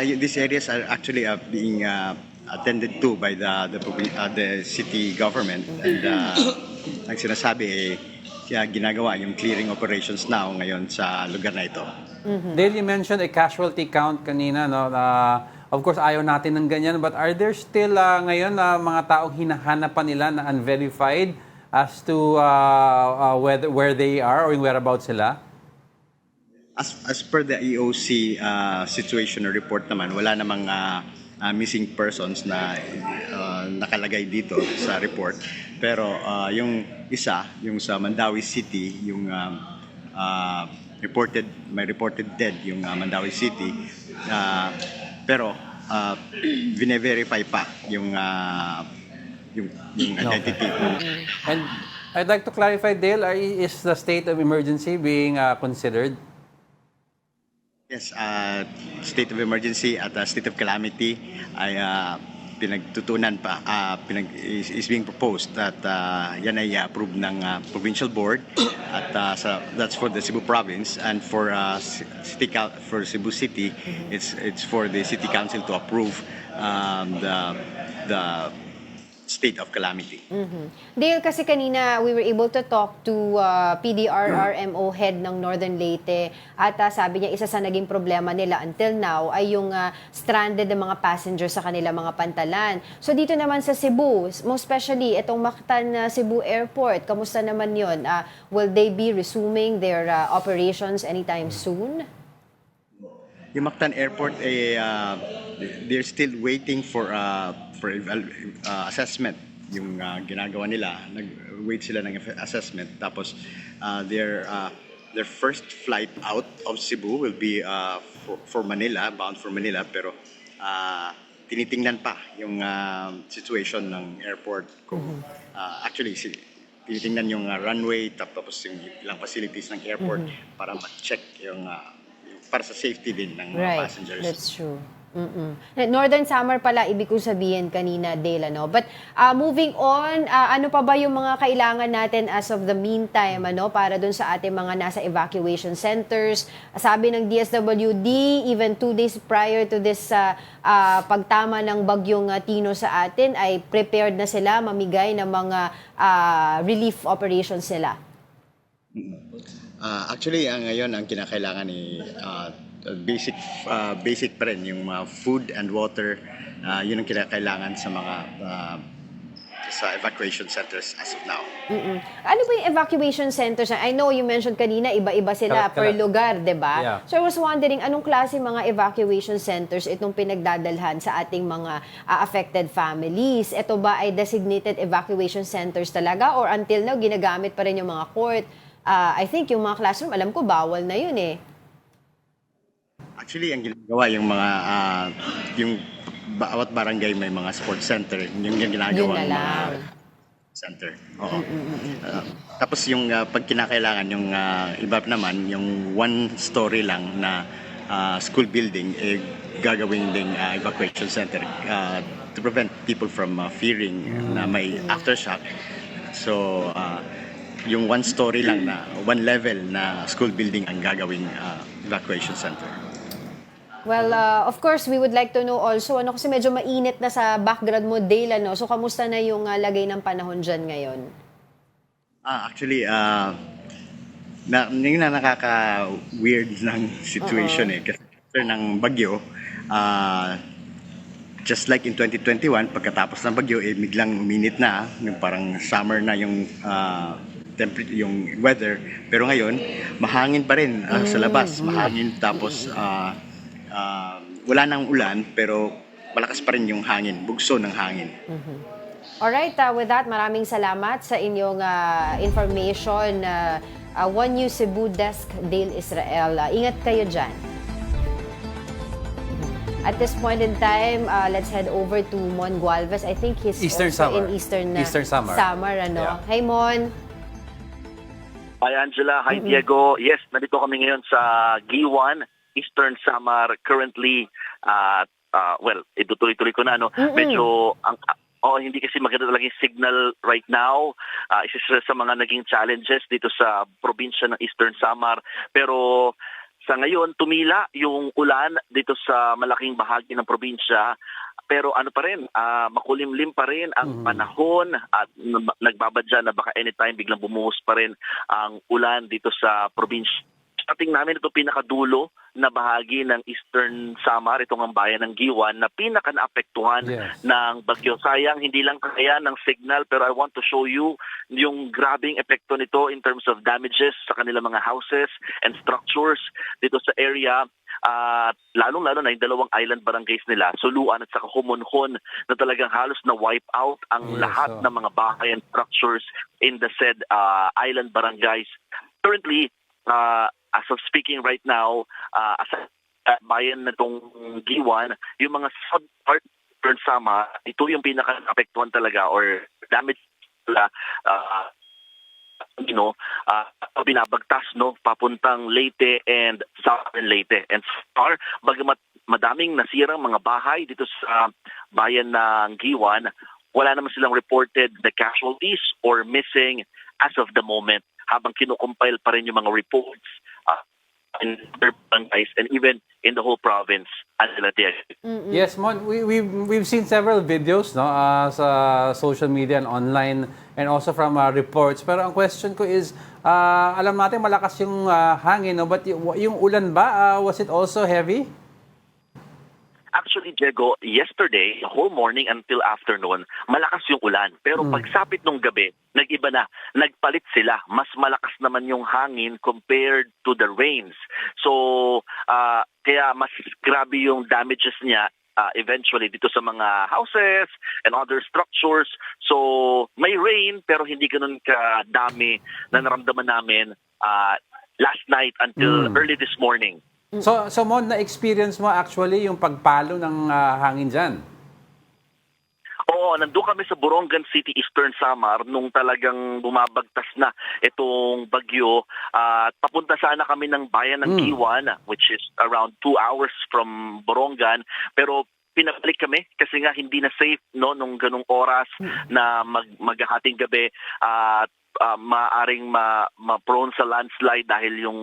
These areas are actually being attended to by the city government, and ang sinasabi ginagawa yung clearing operations now ngayon sa lugar na ito. Dale, you mentioned a casualty count kanina, no? Of course, ayaw natin ng ganyan, but are there still ngayon mga taong hinahanap pa nila na unverified as to where they are or yung whereabouts sila? As per the EOC situation report naman, wala namang missing persons na nakalagay dito sa report. Pero yung isa, yung sa Mandawi City, yung may reported dead yung Mandawi City. Pero vine-verify pa yung identity. And I'd like to clarify, Dale, is the state of emergency being considered? Yes, state of emergency at state of calamity ay pinagtutunan pa, is being proposed that yan ay approved ng provincial board at that's for the Cebu province, and for Cebu City, it's for the city council to approve the state of calamity. Dale, kasi kanina we were able to talk to PDRRMO head ng Northern Leyte at sabi niya isa sa naging problema nila until now ay yung stranded na mga passengers sa kanila mga pantalan. So dito naman sa Cebu, most especially itong Mactan Cebu Airport, kamusta naman yun? Will they be resuming their operations anytime soon? Yung Mactan Airport they're still waiting for assessment. Yung ginagawa nila, nag-wait sila ng assessment. Tapos their first flight out of Cebu will be for Manila, bound for Manila, pero tinitingnan pa yung situation ng airport kung actually tinitingnan yung runway, tapos yung ilang facilities ng airport para ma-check yung para sa safety din ng mga passengers. That's true. Northern Summer pala, ibig kong sabihin kanina, Dale, ano? But moving on, ano pa ba yung mga kailangan natin as of the meantime, ano, para dun sa ating mga nasa evacuation centers? Sabi ng DSWD, even 2 days prior to this pagtama ng bagyong Tino sa atin, ay prepared na sila mamigay ng mga relief operations sila. Actually, ngayon ang kinakailangan ni basic pa rin yung food and water. Yun ang kinakailangan sa mga sa evacuation centers as of now. Ano ba yung evacuation centers? I know you mentioned kanina iba-iba sila per lugar, 'di ba? Yeah. So I was wondering anong klase mga evacuation centers itong pinagdadalhan sa ating mga affected families? Ito ba ay designated evacuation centers talaga or until now ginagamit pa rin yung mga court? I think yung mga classroom, alam ko bawal na yun eh. Actually, ang ginagawa yung mga yung bawat barangay may mga sports center, yung ginagawa ng mga center. Oo. Tapos yung pag kinakailangan yung iba naman yung one story lang na school building gagawin ding evacuation center to prevent people from fearing na may aftershock. So yung one story lang na one level na school building ang gagawing evacuation center. Well, of course, we would like to know also, kasi medyo mainit na sa background mo, Dale, So, kamusta na yung lagay ng panahon dyan ngayon? Actually, yun na nakaka-weird ng situation kasi after ng bagyo, just like in 2021, pagkatapos ng bagyo, biglang uminit na, yung parang summer na yung yung weather. Pero ngayon, mahangin pa rin sa labas. Mahangin tapos wala nang ulan pero malakas pa rin yung hangin, bugso ng hangin. Alright, with that, maraming salamat sa inyong information. One News Cebu Desk, Dale Israel. Ingat kayo dyan. At this point in time, let's head over to Mon Gualvez. I think he's Eastern also Samar. in Eastern Samar. Yeah. Hey, Mon. Hi, Angela. Hi, Diego. Yes, nandito kami ngayon sa G1, Eastern Samar. Currently, itutuloy-tuloy ko na, medyo, hindi kasi maganda talaga yung signal right now. Isa sa mga naging challenges dito sa probinsya ng Eastern Samar. Pero sa ngayon, tumila yung ulan dito sa malaking bahagi ng probinsya. Pero ano pa rin, makulimlim pa rin ang panahon at nagbabadya na baka anytime biglang bumuhos pa rin ang ulan dito sa probinsya. Ating namin ito pinakadulo na bahagi ng Eastern Samar, itong ang bayan ng Giwan, na pinaka-naapektuhan ng bagyo. Sayang, hindi lang kaya ng signal, pero I want to show you yung grabing epekto nito in terms of damages sa kanilang mga houses and structures dito sa area. Lalong-lalo na yung dalawang island barangays nila, Suluan at saka Humonhon, na talagang halos na wipe out ang lahat ng mga bahay and structures in the said island barangays. Currently, as of speaking right now, sa bayan na itong Giwan, yung mga sub-part ng Sama, ito yung pinaka-apektuhan talaga or damage nila, binabagtas papuntang Leyte and Southern Leyte. And so far, bagamat madaming nasirang mga bahay dito sa bayan ng Giwan, wala naman silang reported na casualties or missing as of the moment, habang kinukompile pa rin yung mga reports in their barangays and even in the whole province. Yes, Mon, we've seen several videos sa social media and online and also from reports. Pero ang question ko is, alam natin malakas yung hangin, but yung ulan ba, was it also heavy? Actually, Diego, yesterday, the whole morning until afternoon, malakas yung ulan. Pero pagsapit nung gabi, nag-iba na. Nagpalit sila. Mas malakas naman yung hangin compared to the rains. So, kaya mas grabe yung damages niya eventually dito sa mga houses and other structures. So, may rain pero hindi ganun kadami na naramdaman namin last night until early this morning. So Mon, na-experience mo actually yung pagpalo ng hangin dyan? Oo, nandun kami sa Borongan City, Eastern Samar, nung talagang bumabagtas na itong bagyo. Papunta sana kami ng bayan ng Giwan, which is around 2 hours from Borongan. Pero pinabalik kami kasi nga hindi na safe nung ganung oras na maghahating gabi at maaring ma-prone sa landslide dahil yung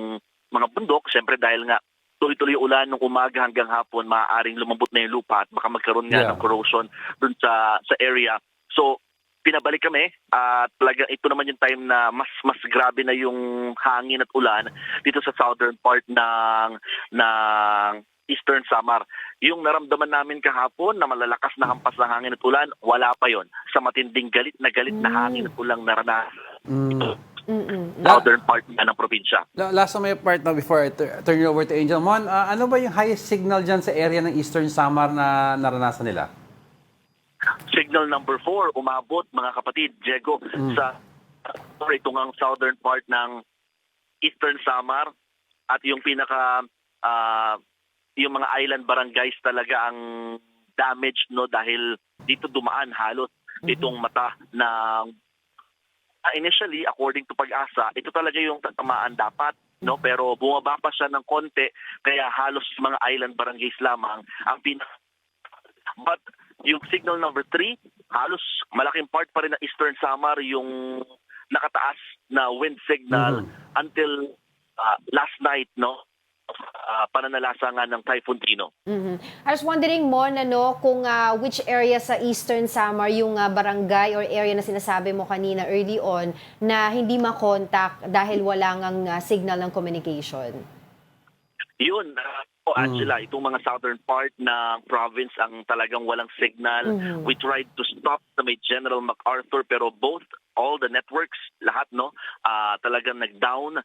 mga bundok, siyempre dahil nga tuloy-tuloy ulan nung umaga hanggang hapon, maaaring lumambot na yung lupa at baka magkaroon nga ng corrosion dun sa area. So, pinabalik kami at talagang ito naman yung time na mas grabe na yung hangin at ulan dito sa southern part ng Eastern Samar. Yung naramdaman namin kahapon na malalakas na hampas na hangin at ulan, wala pa yon. Sa matinding galit na hangin at ulang naranasan. Southern part ng probinsya. Last on my part now before I turn you over to Angel. Mon, ano ba yung highest signal dyan sa area ng Eastern Samar na naranasan nila? Signal number 4, umabot mga kapatid, Diego, sa itong southern part ng Eastern Samar at yung pinaka yung mga island barangays talaga ang damage dahil dito dumaan halos itong mata ng initially, according to Pag-asa, ito talaga yung tatamaan dapat, pero bumaba pa siya ng konti, kaya halos mga island barangays lamang ang But yung signal number 3, halos malaking part pa rin ng Eastern Samar yung nakataas na wind signal until last night, pananalasa nga ng Typhoon Tino. I was wondering, Mon, kung which area sa Eastern Samar yung barangay or area na sinasabi mo kanina early on na hindi makontak dahil wala ngang signal ng communication? Yun, Angela, itong mga southern part ng province ang talagang walang signal. We tried to stop sa may General MacArthur pero all the networks, lahat talagang nag-down.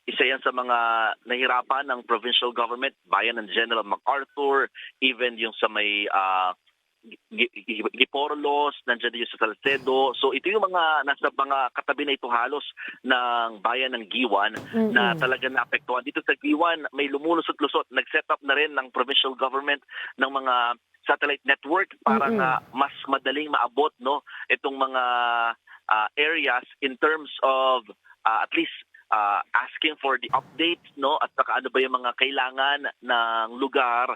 Isa yan sa mga nahirapan ng provincial government, bayan ng General MacArthur, even yung sa may Giporlos, nandiyan din yung sa Salcedo. So ito yung mga nasa mga katabi na ito halos ng bayan ng Giwan na talaga naapektuhan. Dito sa Giwan, may lumulusot-lusot. Nag-set up na rin ng provincial government ng mga satellite network para nga mas madaling maabot itong mga areas in terms of at least asking for the updates at saka ano ba yung mga kailangan ng lugar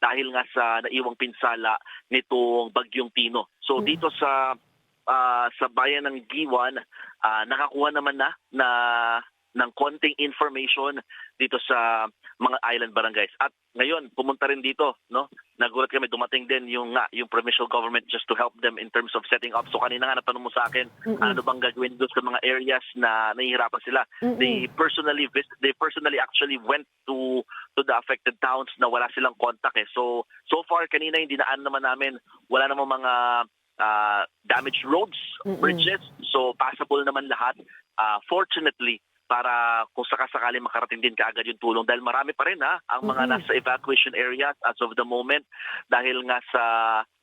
dahil nga sa naiwang pinsala nitong Bagyong Tino. So dito sa bayan ng Giwan, nakakuha naman ng konting information dito sa mga island barangays. At ngayon, pumunta rin dito, nagulat kami, dumating din yung provincial government just to help them in terms of setting up. So kanina nga natanong mo sa akin, ano bang gagawin doon sa mga areas na nahihirapan sila. They personally actually went to the affected towns na wala silang contact So far, kanina yung dinaan naman namin, wala namang mga damaged roads, bridges. So passable naman lahat. Fortunately, para kung sakasakali makarating din kaagad yung tulong dahil marami pa rin ang mga nasa evacuation areas as of the moment dahil nga sa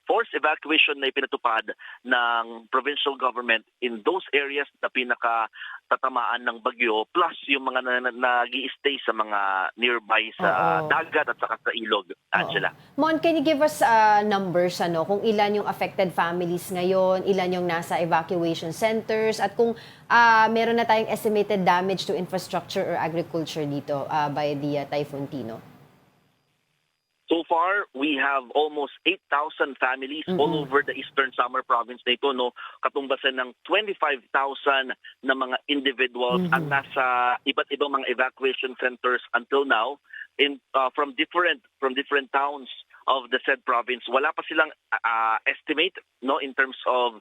forced evacuation na ipinatupad ng provincial government in those areas na pinaka-tatamaan ng bagyo plus yung mga nag-i-stay sa mga nearby sa dagat at saka sa ilog, Angela. Mon, can you give us numbers kung ilan yung affected families ngayon, ilan yung nasa evacuation centers at kung meron na tayong estimated damage to infrastructure or agriculture dito by the Typhoon Tino? So far, we have almost 8,000 families all over the Eastern Samar province na ito, katumbasan ng 25,000 na mga individuals ang nasa iba't ibang mga evacuation centers until now from different towns of the said province. Wala pa silang estimate in terms of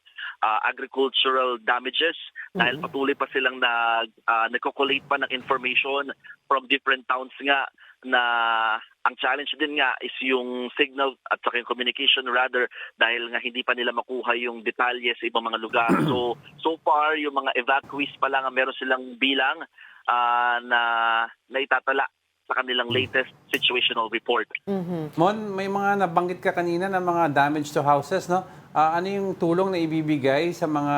agricultural damages dahil patuloy pa silang nagko-collate pa ng information from different towns nga na ang challenge din nga is yung signal at saka yung communication rather dahil nga hindi pa nila makuha yung detalye sa ibang mga lugar. So far, yung mga evacuees pa lang meron silang bilang na itatala sa kanilang latest situational report. Mon, may mga nabanggit ka kanina na mga damage to houses, ano yung tulong na ibibigay sa mga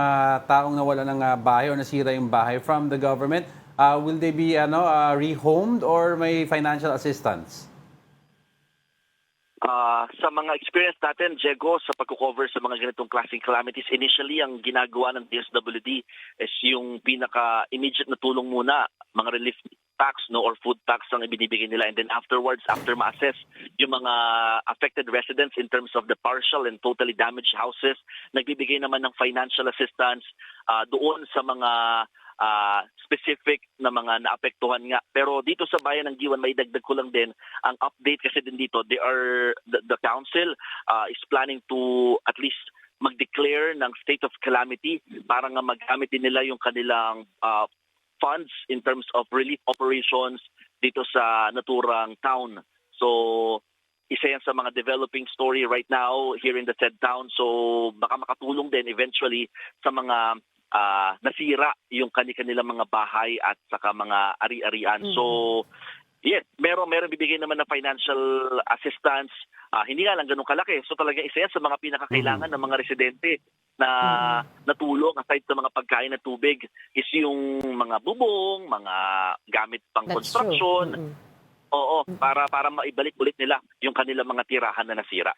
taong nawala ng bahay o nasira yung bahay from the government? Will they be rehomed or may financial assistance? Sa mga experience natin, Diego, sa pagko-cover sa mga ganitong klaseng calamities, initially ang ginagawa ng DSWD is yung pinaka-immediate na tulong muna, mga relief packs or food packs ang ibinibigay nila, and then afterwards, after ma-assess yung mga affected residents in terms of the partial and totally damaged houses, nagbibigay naman ng financial assistance doon sa mga specific na mga naapektuhan nga. Pero dito sa bayan ng Giwan, may dagdag ko lang din ang update kasi din dito. The council is planning to at least mag-declare ng state of calamity para nga magamit din nila yung kanilang funds in terms of relief operations dito sa naturang town. So isa yan sa mga developing story right now here in the said town. So baka makatulong din eventually sa mga nasira yung kanilang mga bahay at saka mga ari-arian. So, yes, meron bibigay naman na financial assistance. Hindi nga lang ganun kalaki. So talaga isa yan sa mga pinakakailangan ng mga residente na natulong aside sa mga pagkain at tubig is yung mga bubong, mga gamit pang construction. Oo, para maibalik ulit nila yung kanilang mga tirahan na nasira.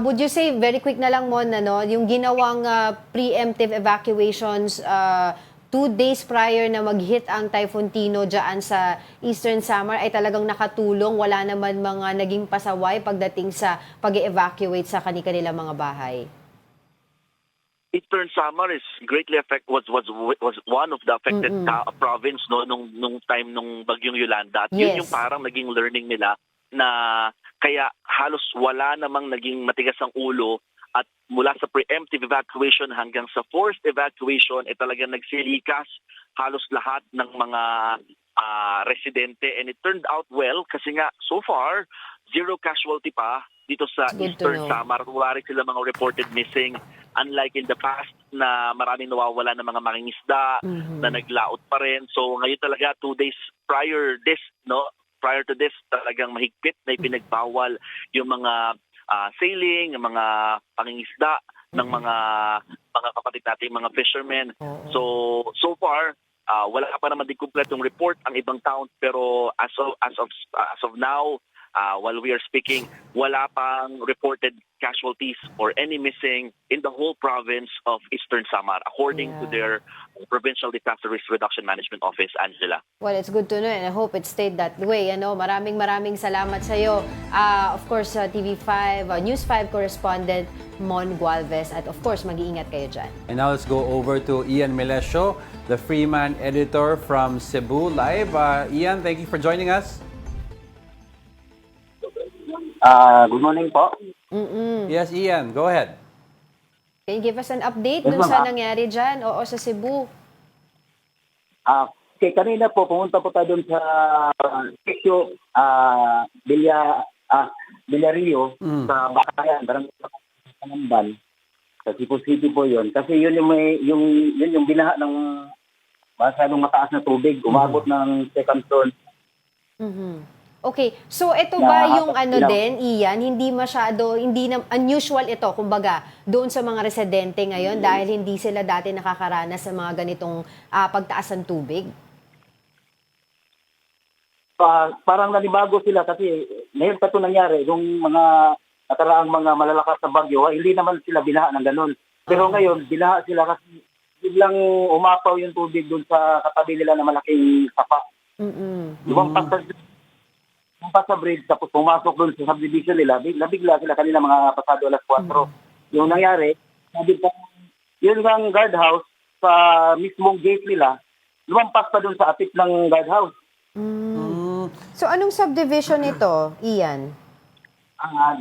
Would you say, very quick na lang, Mon, yung ginawang preemptive evacuations 2 days prior na mag-hit ang Typhoon Tino dyan sa Eastern Samar ay talagang nakatulong? Wala naman mga naging pasaway pagdating sa pag-evacuate sa kanilang mga bahay? Eastern Samar is greatly was one of the affected province nung time nung bagyong Yolanda. At yun yung parang naging learning nila na kaya halos wala namang naging matigas ang ulo, at mula sa preemptive evacuation hanggang sa forced evacuation talagang nagsilikas halos lahat ng mga residente, and it turned out well kasi nga so far zero casualty pa dito sa Eastern Samar. Wala rin sila mga reported missing, unlike in the past na maraming nawawala ng mga mangingisda na naglaot pa rin. So ngayon talaga 2 days prior to this talagang mahigpit na ipinagbawal yung mga sailing, yung mga pangingisda ng mga kapatid nating mga fishermen. So far wala pa naman din kumpletong report ang ibang town, pero as of now, while we are speaking, wala pang reported casualties or any missing in the whole province of Eastern Samar, according to their Provincial Disaster Risk Reduction Management Office, Angela. Well, it's good to know, and I hope it stayed that way. Maraming salamat sa iyo. Of course, TV5, News 5 correspondent Mon Gualvez, at of course, mag-iingat kayo dyan. And now let's go over to Ian Melesio, the Freeman editor from Cebu Live. Ian, thank you for joining us. Good morning po. Yes, Ian, go ahead. Can you give us an update Yes, dun sa ma'am. nangyari dyan? Oo, sa Cebu. Okay, kanina po, pumunta po tayo doon sa Sitio Villario sa Bakayan, barangay Panamban. Sa Cebu City po yun. Kasi yun yung binaha ng masyadong mataas na tubig. Umabot ng second floor. Okay, so ito ba yung din, Ian, hindi unusual ito, kumbaga, doon sa mga residente ngayon dahil hindi sila dati nakakaranas sa mga ganitong pagtaas ng tubig? Parang nanibago sila kasi ngayon pa ito nangyari, yung mga nakaraang mga malalakas na bagyo, hindi naman sila binaha ng ganun. Pero ngayon, binaha sila kasi biglang umapaw yung tubig doon sa katabi nila na malaking sapa. Lumampas sa bridge, tapos pumasok doon sa subdivision nila, nabigla sila kanina mga pasado alas 4. Yung nangyari, yun ang guardhouse sa mismong gate nila, lumampas pa doon sa atip ng guardhouse. So anong subdivision ito, Ian?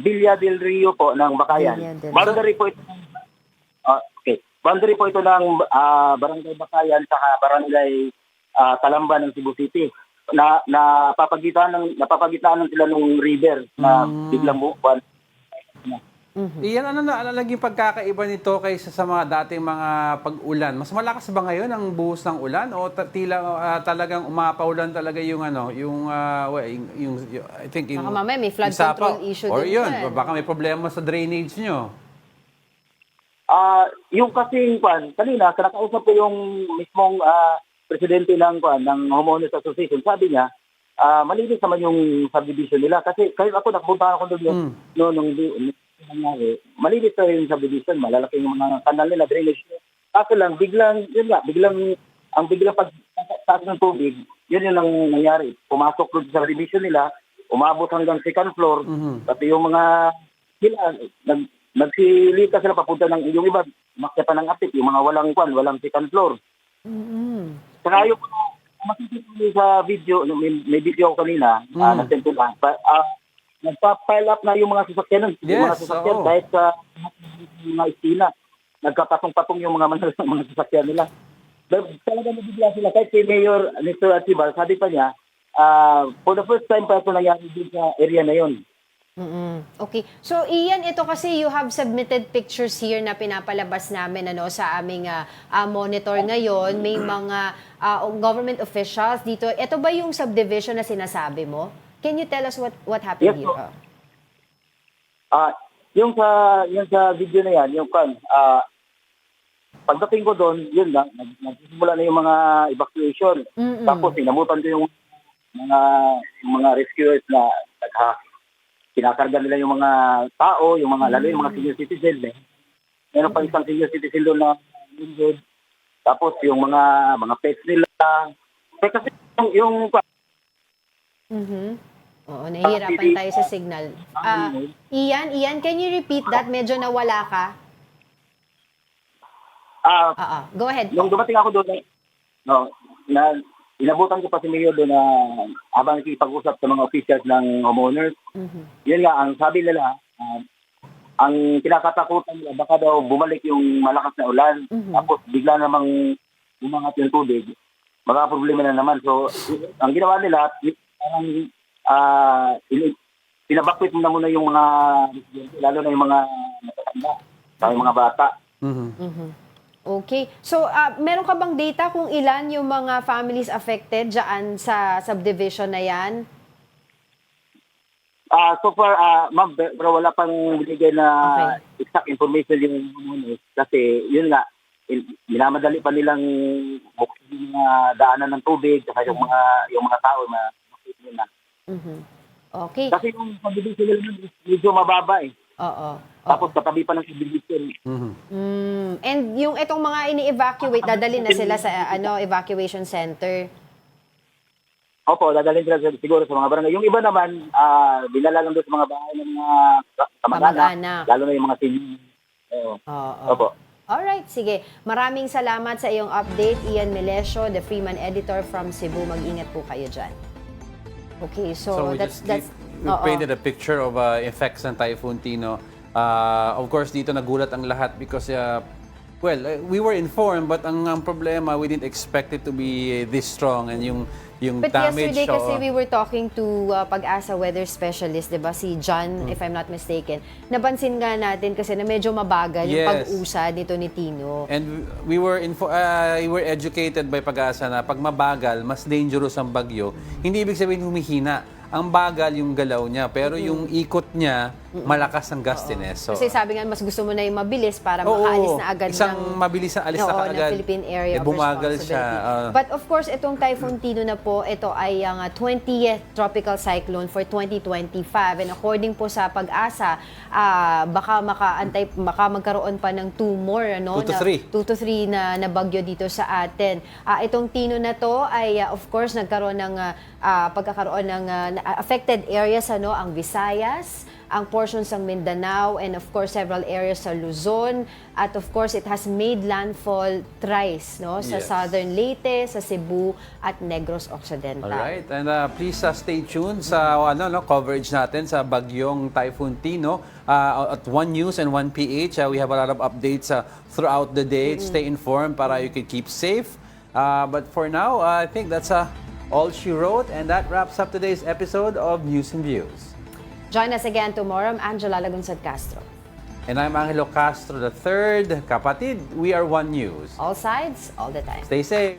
Villa del Rio po ng Bakayan. Boundary po ito. Boundary po ito ng Barangay Bakayan sa Barangay Talamban ng Cebu City. Napapagitan ng sila ng river na biglang buwan. Iyan, ano naging pagkakaiba nito kaysa sa mga dating mga pag-ulan? Mas malakas ba ngayon ang buhos ng ulan o talagang umapaulan talaga yung I think Baka mamaya may flood yung Sapa, control issue or din yun, dyan. baka may problema sa drainage nyo. Yung kasing kanina kinakausap ko yung mismong presidente ng Homeowners Association. Sabi niya, malinis naman yung subdivision nila kasi kahit ako nakapunta ako doon nung nangyari, malinis na yung subdivision, malalaki yung mga kanal nila, drainage nila. Kaso lang, biglang pagtaas ng tubig, yun yung nangyari. Pumasok doon sa subdivision nila, umabot hanggang second floor, pati yung mga nagsilika sila papunta ng yung iba, makita pa ng atip, yung mga walang second floor. Saka yung makikita sa video, may video ko kanina, na-send ko lang, nagpa-pile up na yung mga sasakyan, kahit sa mga estina. Nagkapatong-patong yung mga sasakyan nila. Talaga nabigla sila. Kahit si Mayor Mr. Atibal, sabi pa niya, for the first time pa ito nangyari din sa area na yun. Okay. So, Ian, ito kasi you have submitted pictures here na pinapalabas namin sa aming monitor ngayon. May mga government officials dito. Ito ba yung subdivision na sinasabi mo? Can you tell us what happened here? Yung sa video na yan, pagdating ko doon, yun lang, nagsisimula na yung mga evacuation. Tapos, inamutan ko yung mga rescuers na kinakarga nila yung mga tao, yung mga lalo yung mga senior citizen. Meron pa isang senior citizen doon na injured. Tapos yung mga pets nila. Kasi yung Oo, nahihirapan tayo sa signal. Ian, can you repeat that? Medyo nawala ka. Go ahead. Nung dumating ako doon, inabutan ko pa si Mayor doon na habang nakikipag-usap sa mga officials ng homeowners. Yun nga, ang sabi nila, ang kinakatakutan nila, baka daw bumalik yung malakas na ulan, tapos bigla namang umangat yung tubig, baka problema na naman. So, ang ginawa nila, parang pinabakwit na muna yung mga residente, lalo na yung mga matatanda, yung mga bata. Okay. So, meron ka bang data kung ilan yung mga families affected dyan sa subdivision na yan? So far, ma'am, pero wala pang binigay na exact information yung homeowners. Kasi, yun nga, minamadali pa nilang buksan yung mga daanan ng tubig, saka yung mga tao na makita nila. Okay. Kasi yung subdivision nila medyo mababa eh. Oo. Tapos katabi pa ng subdivision. And yung itong mga ini-evacuate, dadali na sila sa evacuation center? Opo, dadalhin sila siguro sa mga barangay. Yung iba naman, dinala lang doon sa mga bahay ng mga kamag-anak, lalo na yung mga senior. Opo. Alright, sige. Maraming salamat sa iyong update, Ian Melesio, the Freeman editor from Cebu. Mag-ingat po kayo dyan. Okay, so we painted a picture of effects ng Typhoon Tino. Of course, dito nagulat ang lahat because we were informed, but ang problema, we didn't expect it to be this strong, and yung But damage. yesterday kasi we were talking to Pag-asa weather specialist, 'di ba, si John, if I'm not mistaken. Napansin nga natin kasi na medyo mabagal yung pag-usad nito ni Tino. And we were educated by Pag-asa na pag mabagal, mas dangerous ang bagyo. Hindi ibig sabihin humihina. Ang bagal yung galaw niya, pero yung ikot niya, malakas ang gustiness. So, kasi sabi nga, mas gusto mo na yung mabilis para makaalis na agad mabilis na alis na kaagad. ng Philippine Area of bumagal Responsibility. But of course, itong Typhoon Tino na po, ito ay ang 20th tropical cyclone for 2025. And according po sa Pag-asa, baka magkaroon pa ng 2 more, 2 to 3 na bagyo dito sa atin. Itong Tino na to ay of course nagkaroon ng pagkakaroon ng affected areas, ang Visayas, ang portions ng Mindanao, and of course several areas sa Luzon, at of course it has made landfall thrice sa southern Leyte, sa Cebu at Negros Occidental. Alright, and please stay tuned sa coverage natin sa bagyong Typhoon Tino at One News and One PH. We have a lot of updates throughout the day. Stay informed para you can keep safe. But for now, I think that's all she wrote, and that wraps up today's episode of News and Views. Join us again tomorrow. I'm Angela Lagunsad Castro. And I'm Angelo Castro III. Kapatid, we are One News. All sides, all the time. Stay safe.